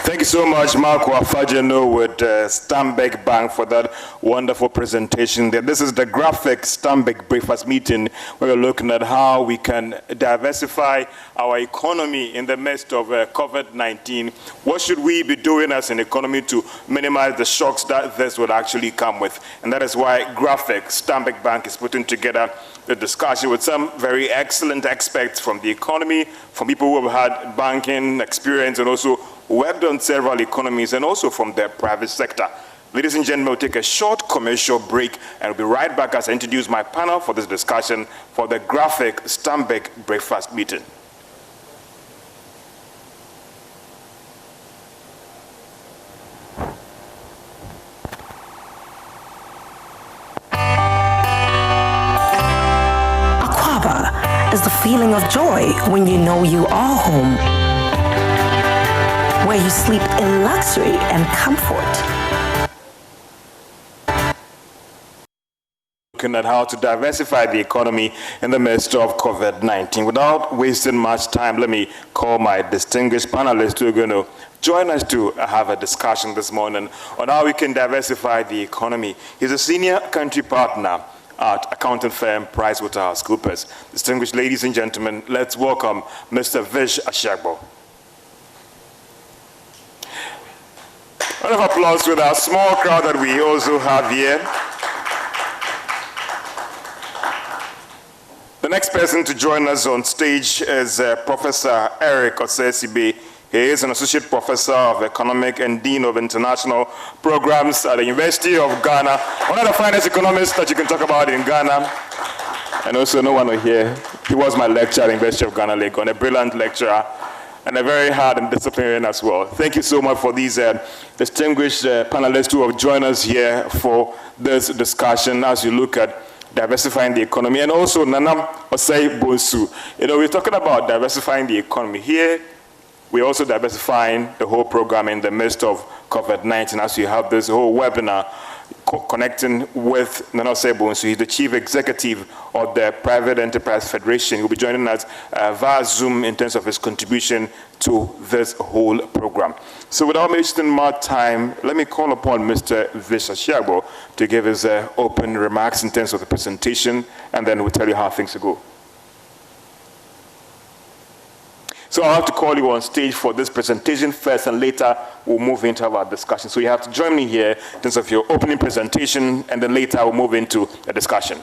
Thank you so much, Marco Alfajinu with Stanbic Bank for that wonderful presentation there. This is the graphic Stanbic breakfast meeting where we're looking at how we can diversify our economy in the midst of COVID-19. What should we be doing as an economy to minimize the shocks that this would actually come with? And that is why graphic Stanbic Bank is putting together the discussion with some very excellent experts from the economy, from people who have had banking experience and also worked on several economies, and also from the private sector. Ladies and gentlemen, we'll take a short commercial break and we'll be right back as I introduce my panel for this discussion for the graphic Stanbic breakfast meeting. Aquaba is the feeling of joy when you know you are home, where you sleep in luxury and comfort. Looking at how to diversify the economy in the midst of COVID-19. Without wasting much time, let me call my distinguished panelists who are going to join us to have a discussion this morning on how we can diversify the economy. He's a senior country partner at accounting firm PricewaterhouseCoopers. Distinguished ladies and gentlemen, let's welcome Mr. Vish Ashagbo. Round of applause with our small crowd that we also have here. The next person to join us on stage is Professor Eric Osesibe. He is an associate professor of economic and dean of international programs at the University of Ghana. One of the finest economists that you can talk about in Ghana. And also no one here. He was my lecturer at the University of Ghana, Legon, a brilliant lecturer and a very hard and disciplinarian as well. Thank you so much for these distinguished panelists who have joined us here for this discussion as you look at diversifying the economy. And also Nanam Osei Bonsu. You know, we're talking about diversifying the economy. Here, we're also diversifying the whole program in the midst of COVID-19 as you have this whole webinar connecting with Nana Osei Bonsu. He's the chief executive of the Private Enterprise Federation. He'll be joining us via Zoom in terms of his contribution to this whole program. So without wasting more time, let me call upon Mr. Vish Ashagbo to give his open remarks in terms of the presentation, and then we'll tell you how things will go. So I'll have to call you on stage for this presentation first, and later we'll move into our discussion. So you have to join me here in terms of your opening presentation, and then later we'll move into the discussion.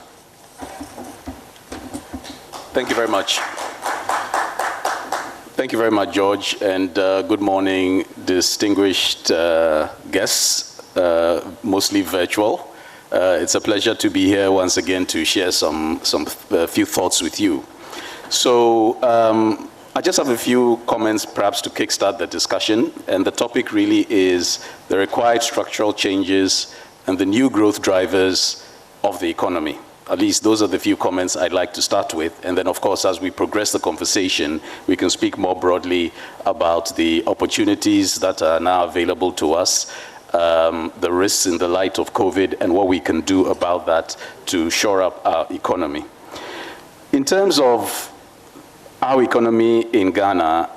Thank you very much. Thank you very much, George, and good morning, distinguished guests, mostly virtual. It's a pleasure to be here once again to share some few thoughts with you. So I just have a few comments perhaps to kickstart the discussion, and the topic really is the required structural changes and the new growth drivers of the economy. At least those are the few comments I'd like to start with, and then of course as we progress the conversation we can speak more broadly about the opportunities that are now available to us, the risks in the light of COVID, and what we can do about that to shore up our economy. In terms of our economy in Ghana,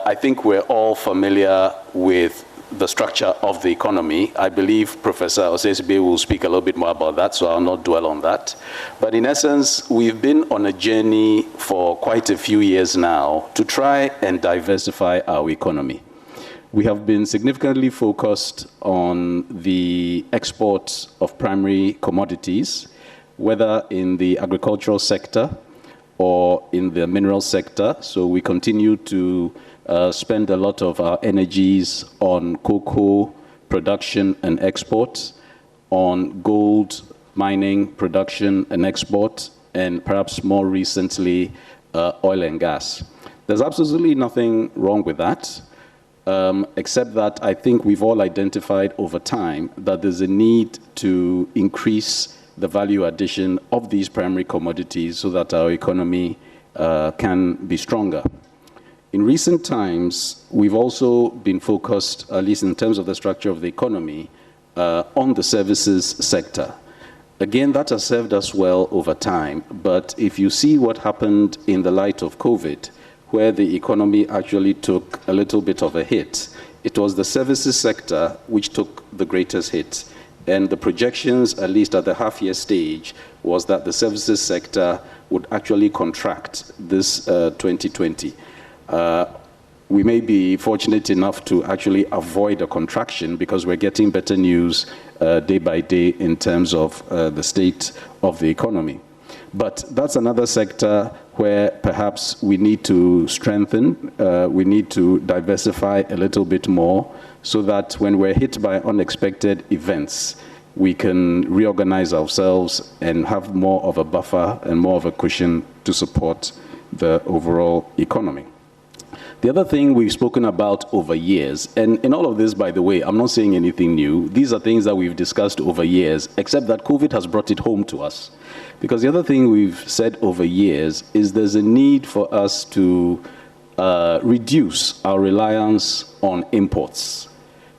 I think we're all familiar with the structure of the economy. I believe Professor Osesibe will speak a little bit more about that, so I'll not dwell on that. But in essence, we've been on a journey for quite a few years now to try and diversify our economy. We have been significantly focused on the export of primary commodities, whether in the agricultural sector or in the mineral sector. So we continue to spend a lot of our energies on cocoa production and export, on gold mining, production and export, and perhaps more recently, oil and gas. There's absolutely nothing wrong with that, except that I think we've all identified over time that there's a need to increase the value addition of these primary commodities so that our economy can be stronger. In recent times, we've also been focused, at least in terms of the structure of the economy, on the services sector. Again, that has served us well over time, but if you see what happened in the light of COVID, where the economy actually took a little bit of a hit, it was the services sector which took the greatest hit. And the projections, at least at the half-year stage, was that the services sector would actually contract this 2020. We may be fortunate enough to actually avoid a contraction because we're getting better news day by day in terms of the state of the economy. But that's another sector where perhaps we need to strengthen, we need to diversify a little bit more so that when we're hit by unexpected events, we can reorganize ourselves and have more of a buffer and more of a cushion to support the overall economy. The other thing we've spoken about over years, and in all of this, by the way, I'm not saying anything new. These are things that we've discussed over years, except that COVID has brought it home to us. Because the other thing we've said over years is there's a need for us to reduce our reliance on imports,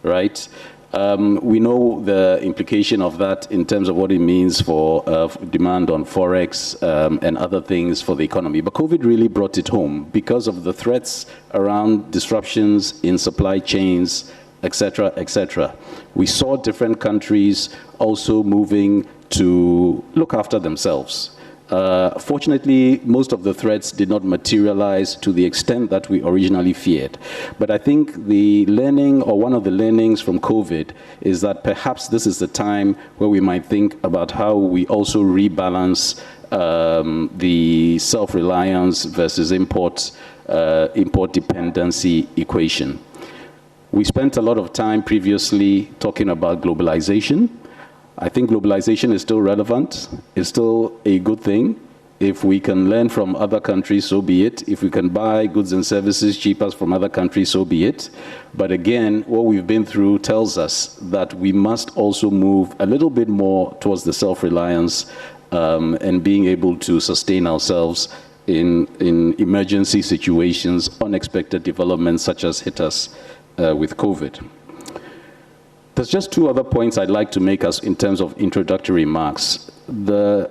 right? We know the implication of that in terms of what it means for demand on Forex and other things for the economy. But COVID really brought it home because of the threats around disruptions in supply chains, etc., etc. We saw different countries also moving to look after themselves. Fortunately, most of the threats did not materialize to the extent that we originally feared. But I think the learning, or one of the learnings from COVID, is that perhaps this is the time where we might think about how we also rebalance the self-reliance versus import dependency equation. We spent a lot of time previously talking about globalization. I think globalization is still relevant. It's still a good thing. If we can learn from other countries, so be it. If we can buy goods and services cheaper from other countries, so be it. But again, what we've been through tells us that we must also move a little bit more towards the self-reliance and being able to sustain ourselves in emergency situations, unexpected developments such as hit us with COVID. There's just two other points I'd like to make us in terms of introductory remarks. The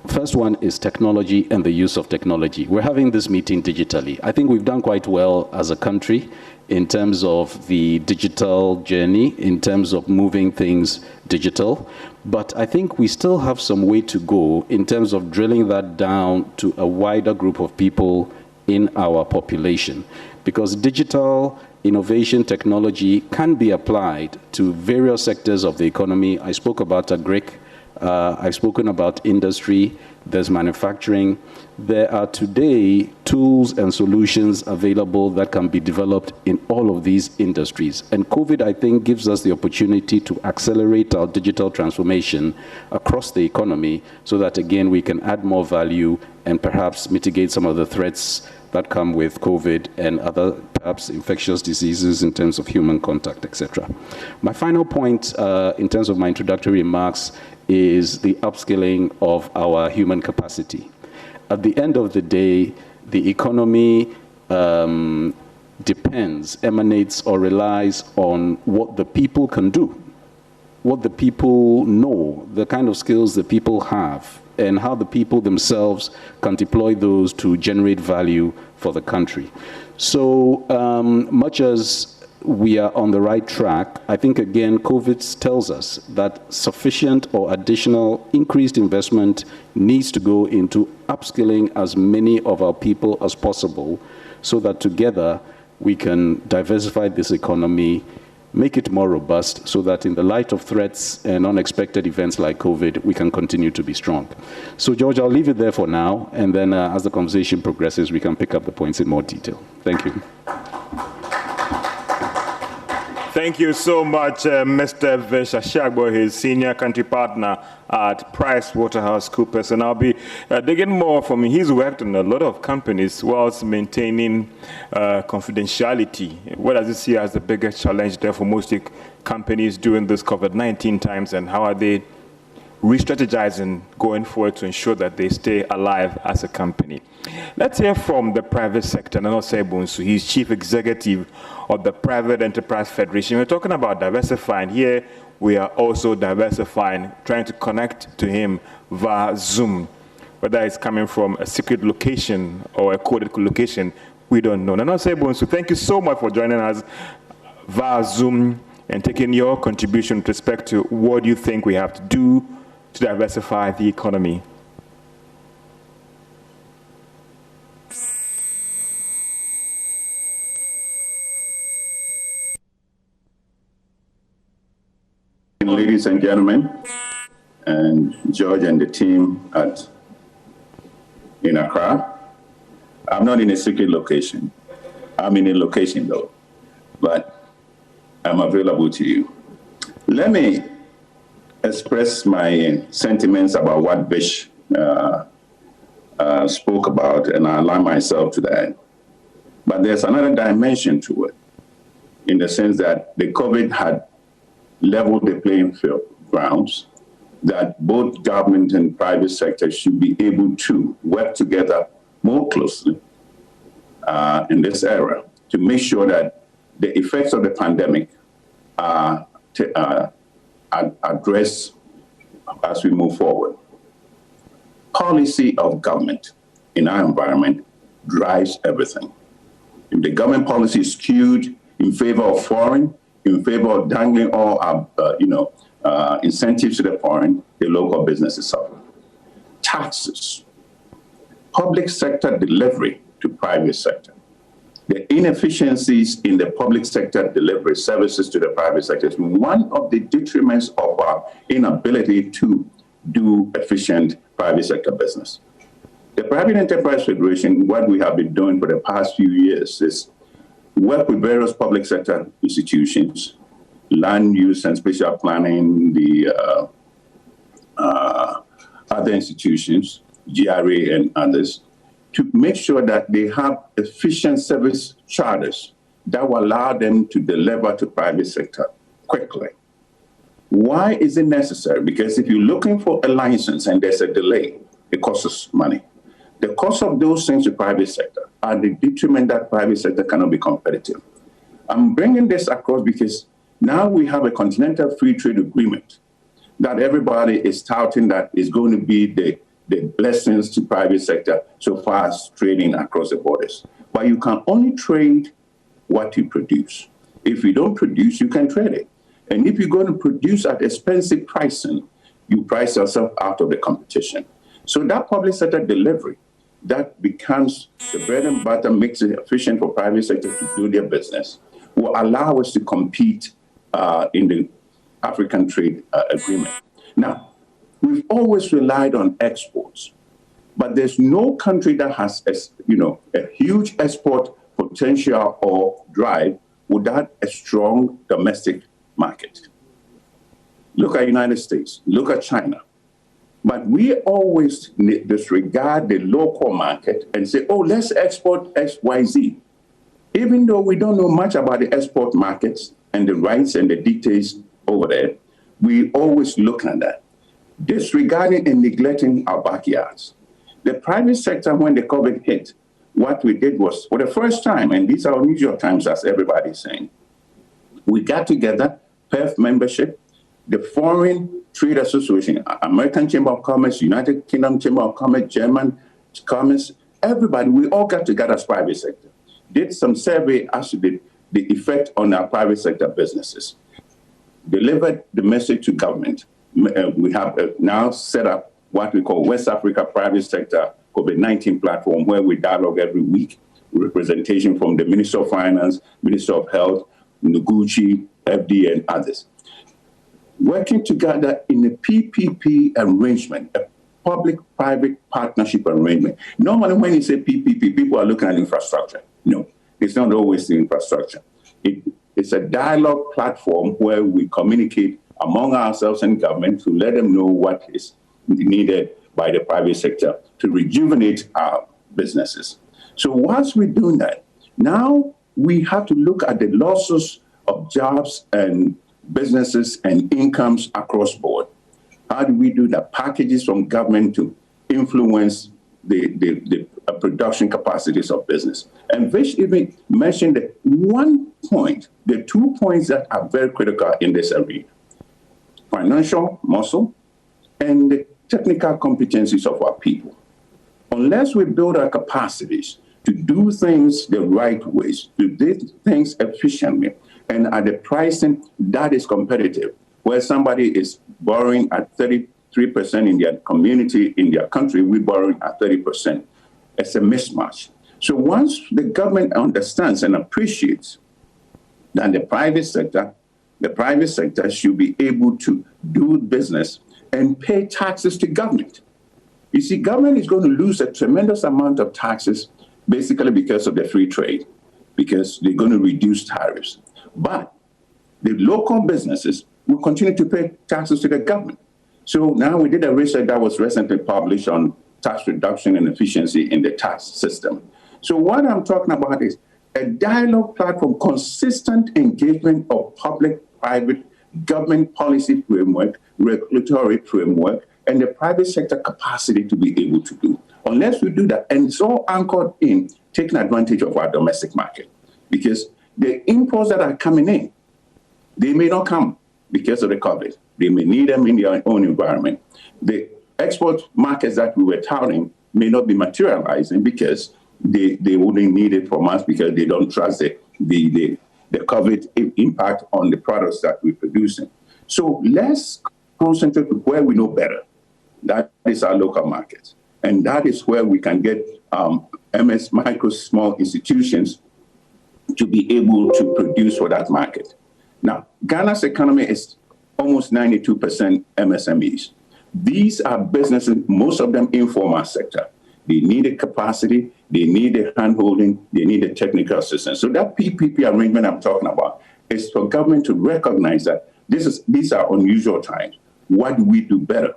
first one is technology and the use of technology. We're having this meeting digitally. I think we've done quite well as a country in terms of the digital journey, in terms of moving things digital. But I think we still have some way to go in terms of drilling that down to a wider group of people in our population. Because digital innovation technology can be applied to various sectors of the economy. I spoke about agric, I've spoken about industry, there's manufacturing. There are today tools and solutions available that can be developed in all of these industries. And COVID, I think, gives us the opportunity to accelerate our digital transformation across the economy so that, again, we can add more value and perhaps mitigate some of the threats that come with COVID and other perhaps infectious diseases in terms of human contact, etc. My final point in terms of my introductory remarks is the upskilling of our human capacity. At the end of the day, the economy emanates or relies on what the people can do, what the people know, the kind of skills the people have, and how the people themselves can deploy those to generate value for the country. So much as we are on the right track, I think, again, COVID tells us that sufficient or additional increased investment needs to go into upskilling as many of our people as possible so that together we can diversify this economy, make it more robust so that in the light of threats and unexpected events like COVID, we can continue to be strong. So, George, I'll leave it there for now, and then as the conversation progresses, we can pick up the points in more detail. Thank you. Thank you so much, Mr. Veshashagbo, his senior country partner at PricewaterhouseCoopers. And I'll be digging more from him. He's worked on a lot of companies whilst maintaining confidentiality. What does he see as the biggest challenge there for most companies during this COVID-19 times, and how are they re-strategizing going forward to ensure that they stay alive as a company? Let's hear from the private sector. Nano Sebunsu, he's Chief Executive of the Private Enterprise Federation. We're talking about diversifying. Here, we are also diversifying, trying to connect to him via Zoom. Whether it's coming from a secret location or a coded location, we don't know. Nano Sebunsu, thank you so much for joining us via Zoom and taking your contribution with respect to what you think we have to do to diversify the economy. Ladies and gentlemen, and George and the team in Accra, I'm not in a secret location. I'm in a location though, but I'm available to you. Let me express my sentiments about what Bish spoke about, and I align myself to that. But there's another dimension to it, in the sense that the COVID had leveled the playing field grounds, that both government and private sector should be able to work together more closely in this era to make sure that the effects of the pandemic are addressed as we move forward. Policy of government in our environment drives everything. If the government policy is skewed in favor of foreign, in favor of dangling all incentives to the foreign, the local businesses suffer. Taxes, public sector delivery to private sector. The inefficiencies in the public sector delivery services to the private sector is one of the detriments of our inability to do efficient private sector business. The Private Enterprise Federation, what we have been doing for the past few years is work with various public sector institutions, land use and spatial planning, the other institutions, GRA and others, to make sure that they have efficient service charters that will allow them to deliver to private sector quickly. Why is it necessary? Because if you're looking for a license and there's a delay, it costs us money. The cost of those things to private sector are the detriment that private sector cannot be competitive. I'm bringing this across because now we have a continental free trade agreement that everybody is touting that is going to be the blessings to private sector so far as trading across the borders. But you can only trade what you produce. If you don't produce, you can trade it. And if you're going to produce at expensive pricing, you price yourself out of the competition. So that public sector delivery, that becomes the bread and butter, makes it efficient for private sector to do their business, will allow us to compete in the African trade agreement. Now, we've always relied on exports, but there's no country that has a huge export potential or drive without a strong domestic market. Look at the United States, look at China. But we always disregard the local market and say, oh, let's export XYZ. Even though we don't know much about the export markets and the rights and the details over there, we always look at that, disregarding and neglecting our backyards. The private sector, when the COVID hit, what we did was, for the first time, and these are unusual times, as everybody's saying, we got together, PEF membership, the Foreign Trade Association, American Chamber of Commerce, United Kingdom Chamber of Commerce, German Commerce, everybody, we all got together as private sector, did some survey as to the effect on our private sector businesses, delivered the message to government. We have now set up what we call West Africa Private Sector COVID-19 platform, where we dialogue every week with representation from the Minister of Finance, Minister of Health, Noguchi, FD, and others. Working together in a PPP arrangement, a public-private partnership arrangement. Normally when you say PPP, people are looking at infrastructure. No, it's not always the infrastructure. It It's a dialogue platform where we communicate among ourselves and government to let them know what is needed by the private sector to rejuvenate our businesses. So whilst we're doing that, now we have to look at the losses of jobs and businesses and incomes across board. How do we do the packages from government to influence the production capacities of business? And Vish even mentioned the 2 points that are very critical in this arena: financial muscle and the technical competencies of our people. Unless we build our capacities to do things the right ways, to do things efficiently, and at a pricing that is competitive, where somebody is borrowing at 33% in their community, in their country, we're borrowing at 30%. It's a mismatch. So once the government understands and appreciates that the private sector should be able to do business and pay taxes to government. You see, government is going to lose a tremendous amount of taxes basically because of the free trade, because they're going to reduce tariffs. But the local businesses will continue to pay taxes to the government. So now we did a research that was recently published on tax reduction and efficiency in the tax system. So what I'm talking about is a dialogue platform, consistent engagement of public, private, government policy framework, regulatory framework, and the private sector capacity to be able to do. Unless we do that, and it's all anchored in taking advantage of our domestic market, because the imports that are coming in, they may not come because of the COVID. They may need them in their own environment. The export markets that we were touting may not be materializing because they wouldn't need it from us because they don't trust the COVID impact on the products that we're producing. So let's concentrate on where we know better. That is our local markets. And that is where we can get MS micro small institutions to be able to produce for that market. Now, Ghana's economy is almost 92% MSMEs. These are businesses, most of them informal sector. They need a capacity, they need a hand-holding, they need a technical assistance. So that PPP arrangement I'm talking about is for government to recognize that these are unusual times. What do we do better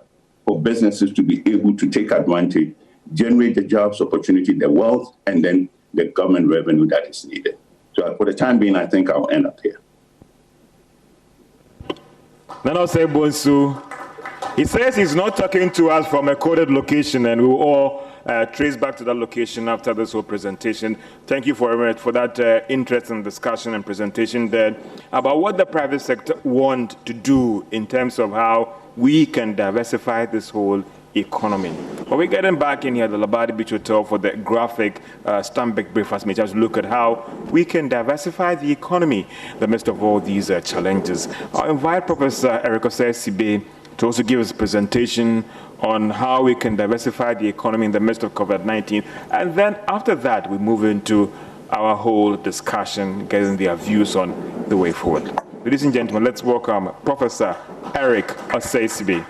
for businesses to be able to take advantage, generate the jobs, opportunity, the wealth, and then the government revenue that is needed? So for the time being, I think I'll end up here. Nana Bonsu, he says he's not talking to us from a coded location, and we will all trace back to that location after this whole presentation. Thank you for that interesting discussion and presentation there about what the private sector want to do in terms of how we can diversify this whole economy. But we're getting back in here at the Labadi Beach Hotel for the graphic Stambik breakfast meeting to look at how we can diversify the economy in the midst of all these challenges. I'll invite Professor Eric Osei-Sibe to also give us a presentation on how we can diversify the economy in the midst of COVID-19. And then after that, we move into our whole discussion, getting their views on the way forward. Ladies and gentlemen, let's welcome Professor Eric Osei-Sibe.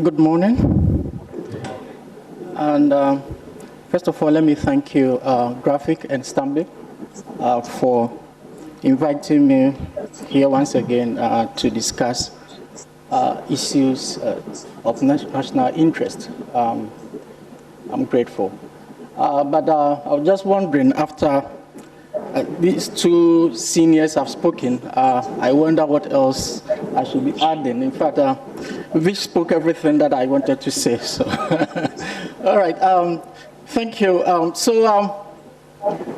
Good morning. And first of all, let me thank you, Graphic and Stambik, for inviting me here once again to discuss issues of national interest. I'm grateful. But I was just wondering, after these two seniors have spoken, I wonder what else I should be adding. In fact, Vish spoke everything that I wanted to say. So, all right. Thank you.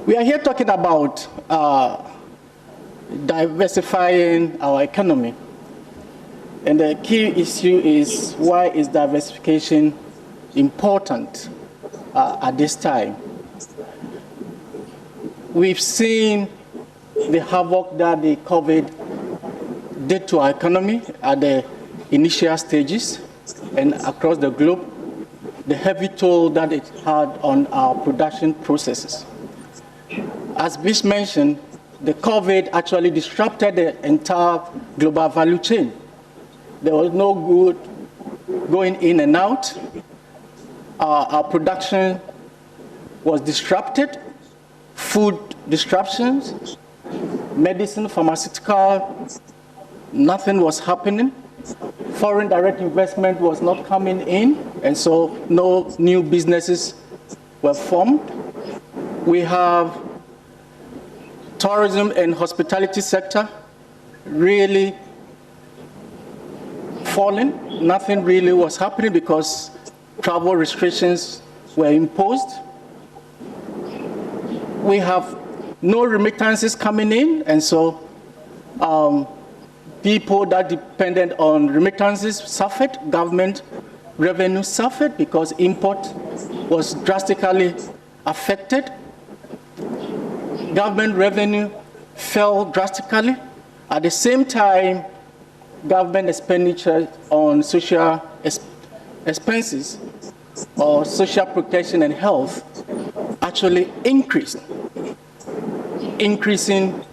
We are here talking about diversifying our economy. And the key issue is, why is diversification important at this time? We've seen the havoc that the COVID did to our economy at the initial stages and across the globe, the heavy toll that it had on our production processes. As Vish mentioned, the COVID actually disrupted the entire global value chain. There was no good going in and out. our production was disrupted, food disruptions, medicine, pharmaceutical, nothing was happening. Foreign direct investment was not coming in, and so no new businesses were formed. We have tourism and hospitality sector really falling. Nothing really was happening because travel restrictions were imposed. We have no remittances coming in, and so people that depended on remittances suffered. Government revenue suffered because import was drastically affected. Government revenue fell drastically. At the same time, government expenditure on social expenses or social protection and health actually increased, increasing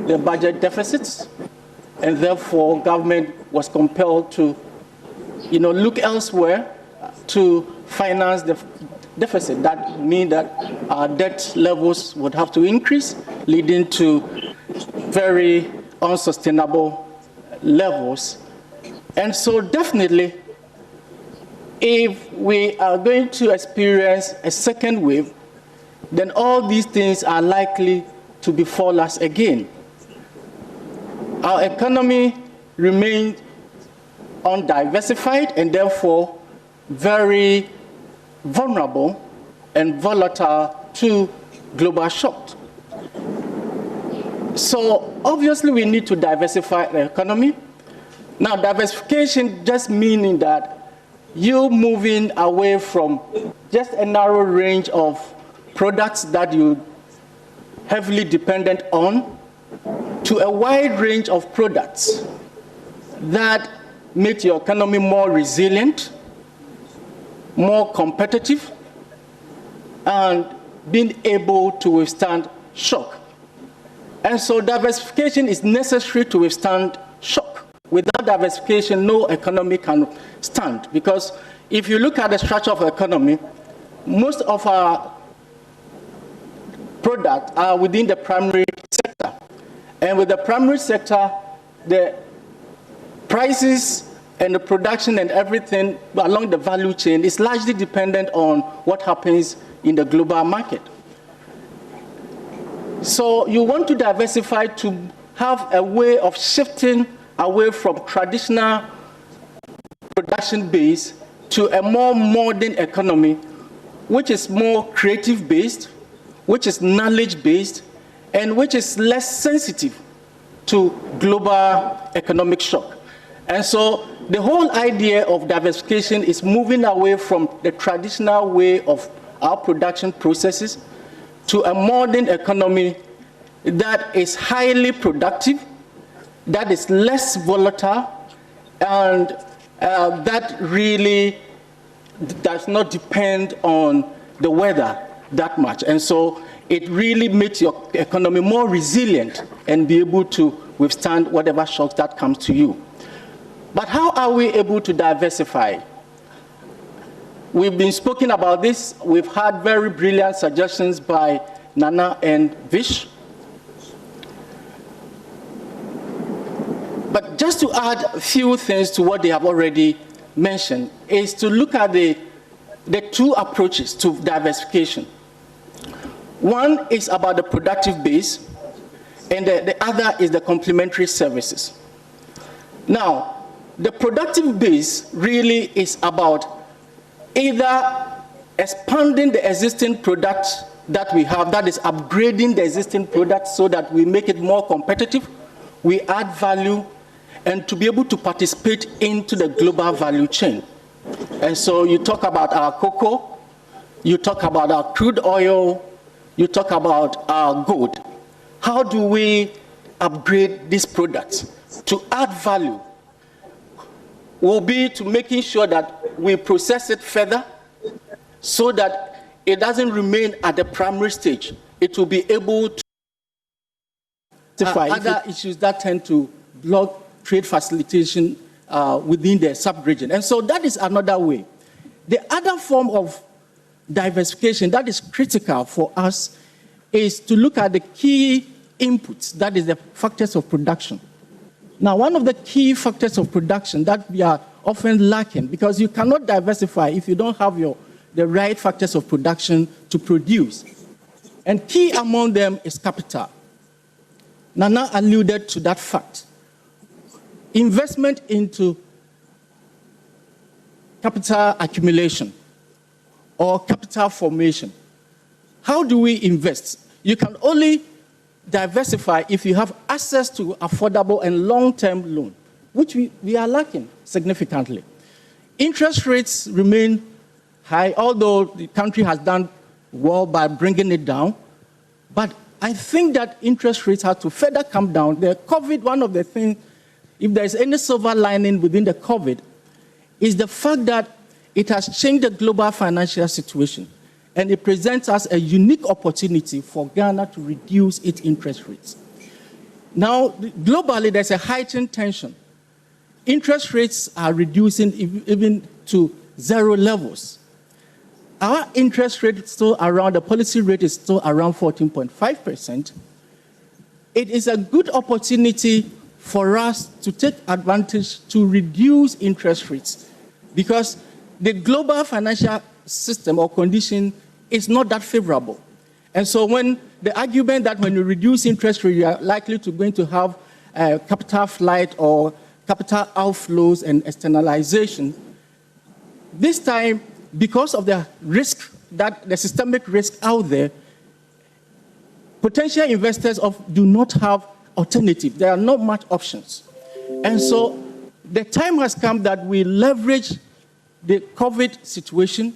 the budget deficits, and therefore government was compelled to, look elsewhere to finance the deficit. That means that our debt levels would have to increase, leading to very unsustainable levels. And so definitely, if we are going to experience a second wave, then all these things are likely to befall us again. Our economy remains undiversified and therefore very vulnerable and volatile to global shocks. So obviously we need to diversify the economy. Now diversification just meaning that you're moving away from just a narrow range of products that you're heavily dependent on to a wide range of products that make your economy more resilient, more competitive, and being able to withstand shock. And so diversification is necessary to withstand shock. Without diversification, no economy can stand, because if you look at the structure of the economy, most of our products are within the primary sector. And with the primary sector, the prices and the production and everything along the value chain is largely dependent on what happens in the global market. So you want to diversify to have a way of shifting away from traditional production base to a more modern economy, which is more creative based, which is knowledge based, and which is less sensitive to global economic shock. And so the whole idea of diversification is moving away from the traditional way of our production processes to a modern economy that is highly productive, that is less volatile, and that really does not depend on the weather that much. And so it really makes your economy more resilient and be able to withstand whatever shocks that comes to you. But how are we able to diversify? We've been speaking about this. We've had very brilliant suggestions by Nana and Vish. But just to add a few things to what they have already mentioned is to look at the two approaches to diversification. One is about the productive base, and the other is the complementary services. Now, the productive base really is about either expanding the existing products that we have, that is upgrading the existing products so that we make it more competitive, we add value, and to be able to participate into the global value chain. And so you talk about our cocoa, you talk about our crude oil, you talk about our gold. How do we upgrade these products to add value? Will be to making sure that we process it further so that it doesn't remain at the primary stage. It will be able to other issues that tend to block trade facilitation within the sub-region. And so that is another way. The other form of diversification that is critical for us is to look at the key inputs, that is the factors of production. Now, one of the key factors of production that we are often lacking, because you cannot diversify if you don't have the right factors of production to produce. And key among them is capital. Nana alluded to that fact. Investment into capital accumulation or capital formation. How do we invest? You can only diversify if you have access to affordable and long-term loan, which we are lacking significantly. Interest rates remain high, although the country has done well by bringing it down. But I think that interest rates have to further come down. The COVID, one of the things, if there's any silver lining within the COVID, is the fact that it has changed the global financial situation. And it presents us a unique opportunity for Ghana to reduce its interest rates. Now, globally, there's a heightened tension. Interest rates are reducing even to zero levels. Our interest rate is still around, the policy rate is still around 14.5%. It is a good opportunity for us to take advantage to reduce interest rates because the global financial system or condition is not that favorable. And so when the argument that when you reduce interest rate, you are likely to going to have capital flight or capital outflows and externalization, this time, because of the risk, the systemic risk out there, potential investors do not have alternative. There are not much options. And so the time has come that we leverage the COVID situation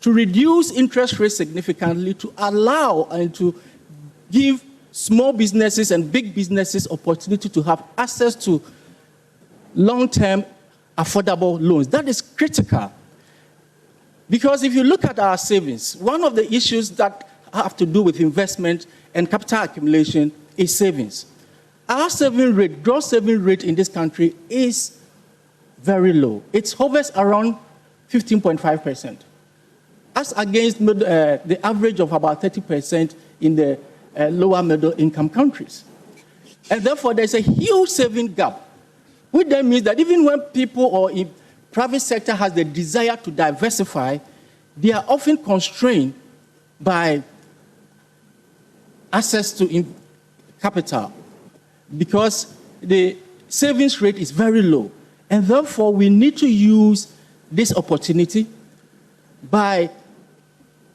to reduce interest rates significantly, to allow and to give small businesses and big businesses opportunity to have access to long-term affordable loans. That is critical. Because if you look at our savings, one of the issues that have to do with investment and capital accumulation is savings. Our saving rate, gross saving rate in this country is very low. It hovers around 15.5%, as against the average of about 30% in the lower middle income countries. And therefore, there's a huge saving gap, which then means that even when people or in private sector has the desire to diversify, they are often constrained by access to capital because the savings rate is very low. And therefore, we need to use this opportunity by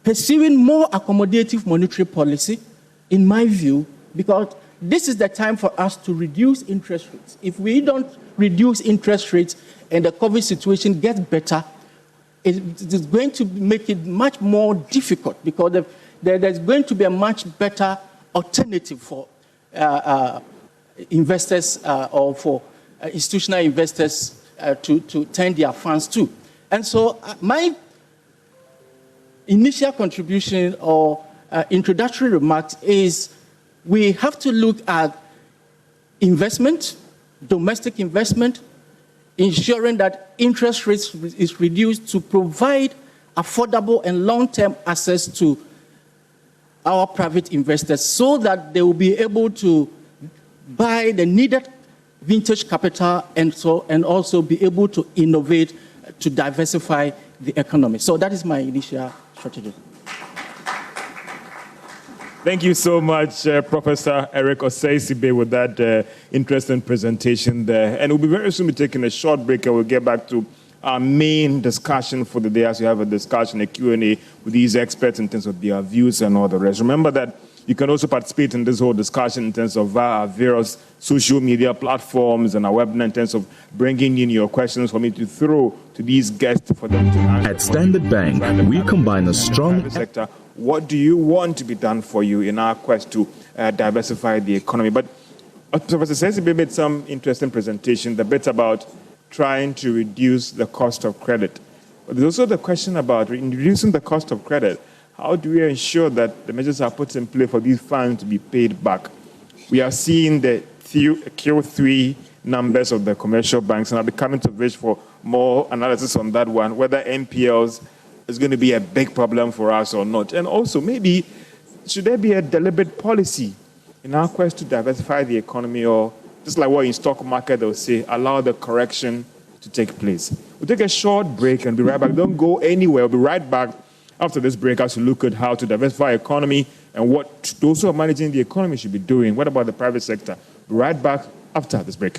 pursuing more accommodative monetary policy, in my view, because this is the time for us to reduce interest rates. If we don't reduce interest rates and the COVID situation gets better, it is going to make it much more difficult because there's going to be a much better alternative for investors or for institutional investors to turn their funds to. And so my initial contribution or introductory remarks is we have to look at investment, domestic investment, ensuring that interest rates is reduced to provide affordable and long-term access to our private investors so that they will be able to buy the needed vintage capital and also be able to innovate to diversify the economy. So that is my initial strategy. Thank you so much, Professor Eric Osei-Sibe, with that interesting presentation there. And we'll be very soon taking a short break and we'll get back to our main discussion for the day as we have a discussion, a Q&A with these experts in terms of their views and all the rest. Remember that you can also participate in this whole discussion in terms of our various social media platforms and our webinar in terms of bringing in your questions for me to throw to these guests for them to answer. At Standard Bank, we combine a strong sector. What do you want to be done for you in our quest to diversify the economy? But Professor Osei-Sibe made some interesting presentation, the bit about trying to reduce the cost of credit. But there's also the question about reducing the cost of credit. How do we ensure that the measures are put in place for these funds to be paid back? We are seeing the Q3 numbers of the commercial banks, and I'll be coming to Vish for more analysis on that one, whether NPLs is going to be a big problem for us or not? And also, maybe, should there be a deliberate policy in our quest to diversify the economy, or just like what in stock market they'll say, allow the correction to take place? We'll take a short break and be right back. Don't go anywhere. We'll be right back after this break as we look at how to diversify economy and what those who are managing the economy should be doing. What about the private sector? Be right back after this break.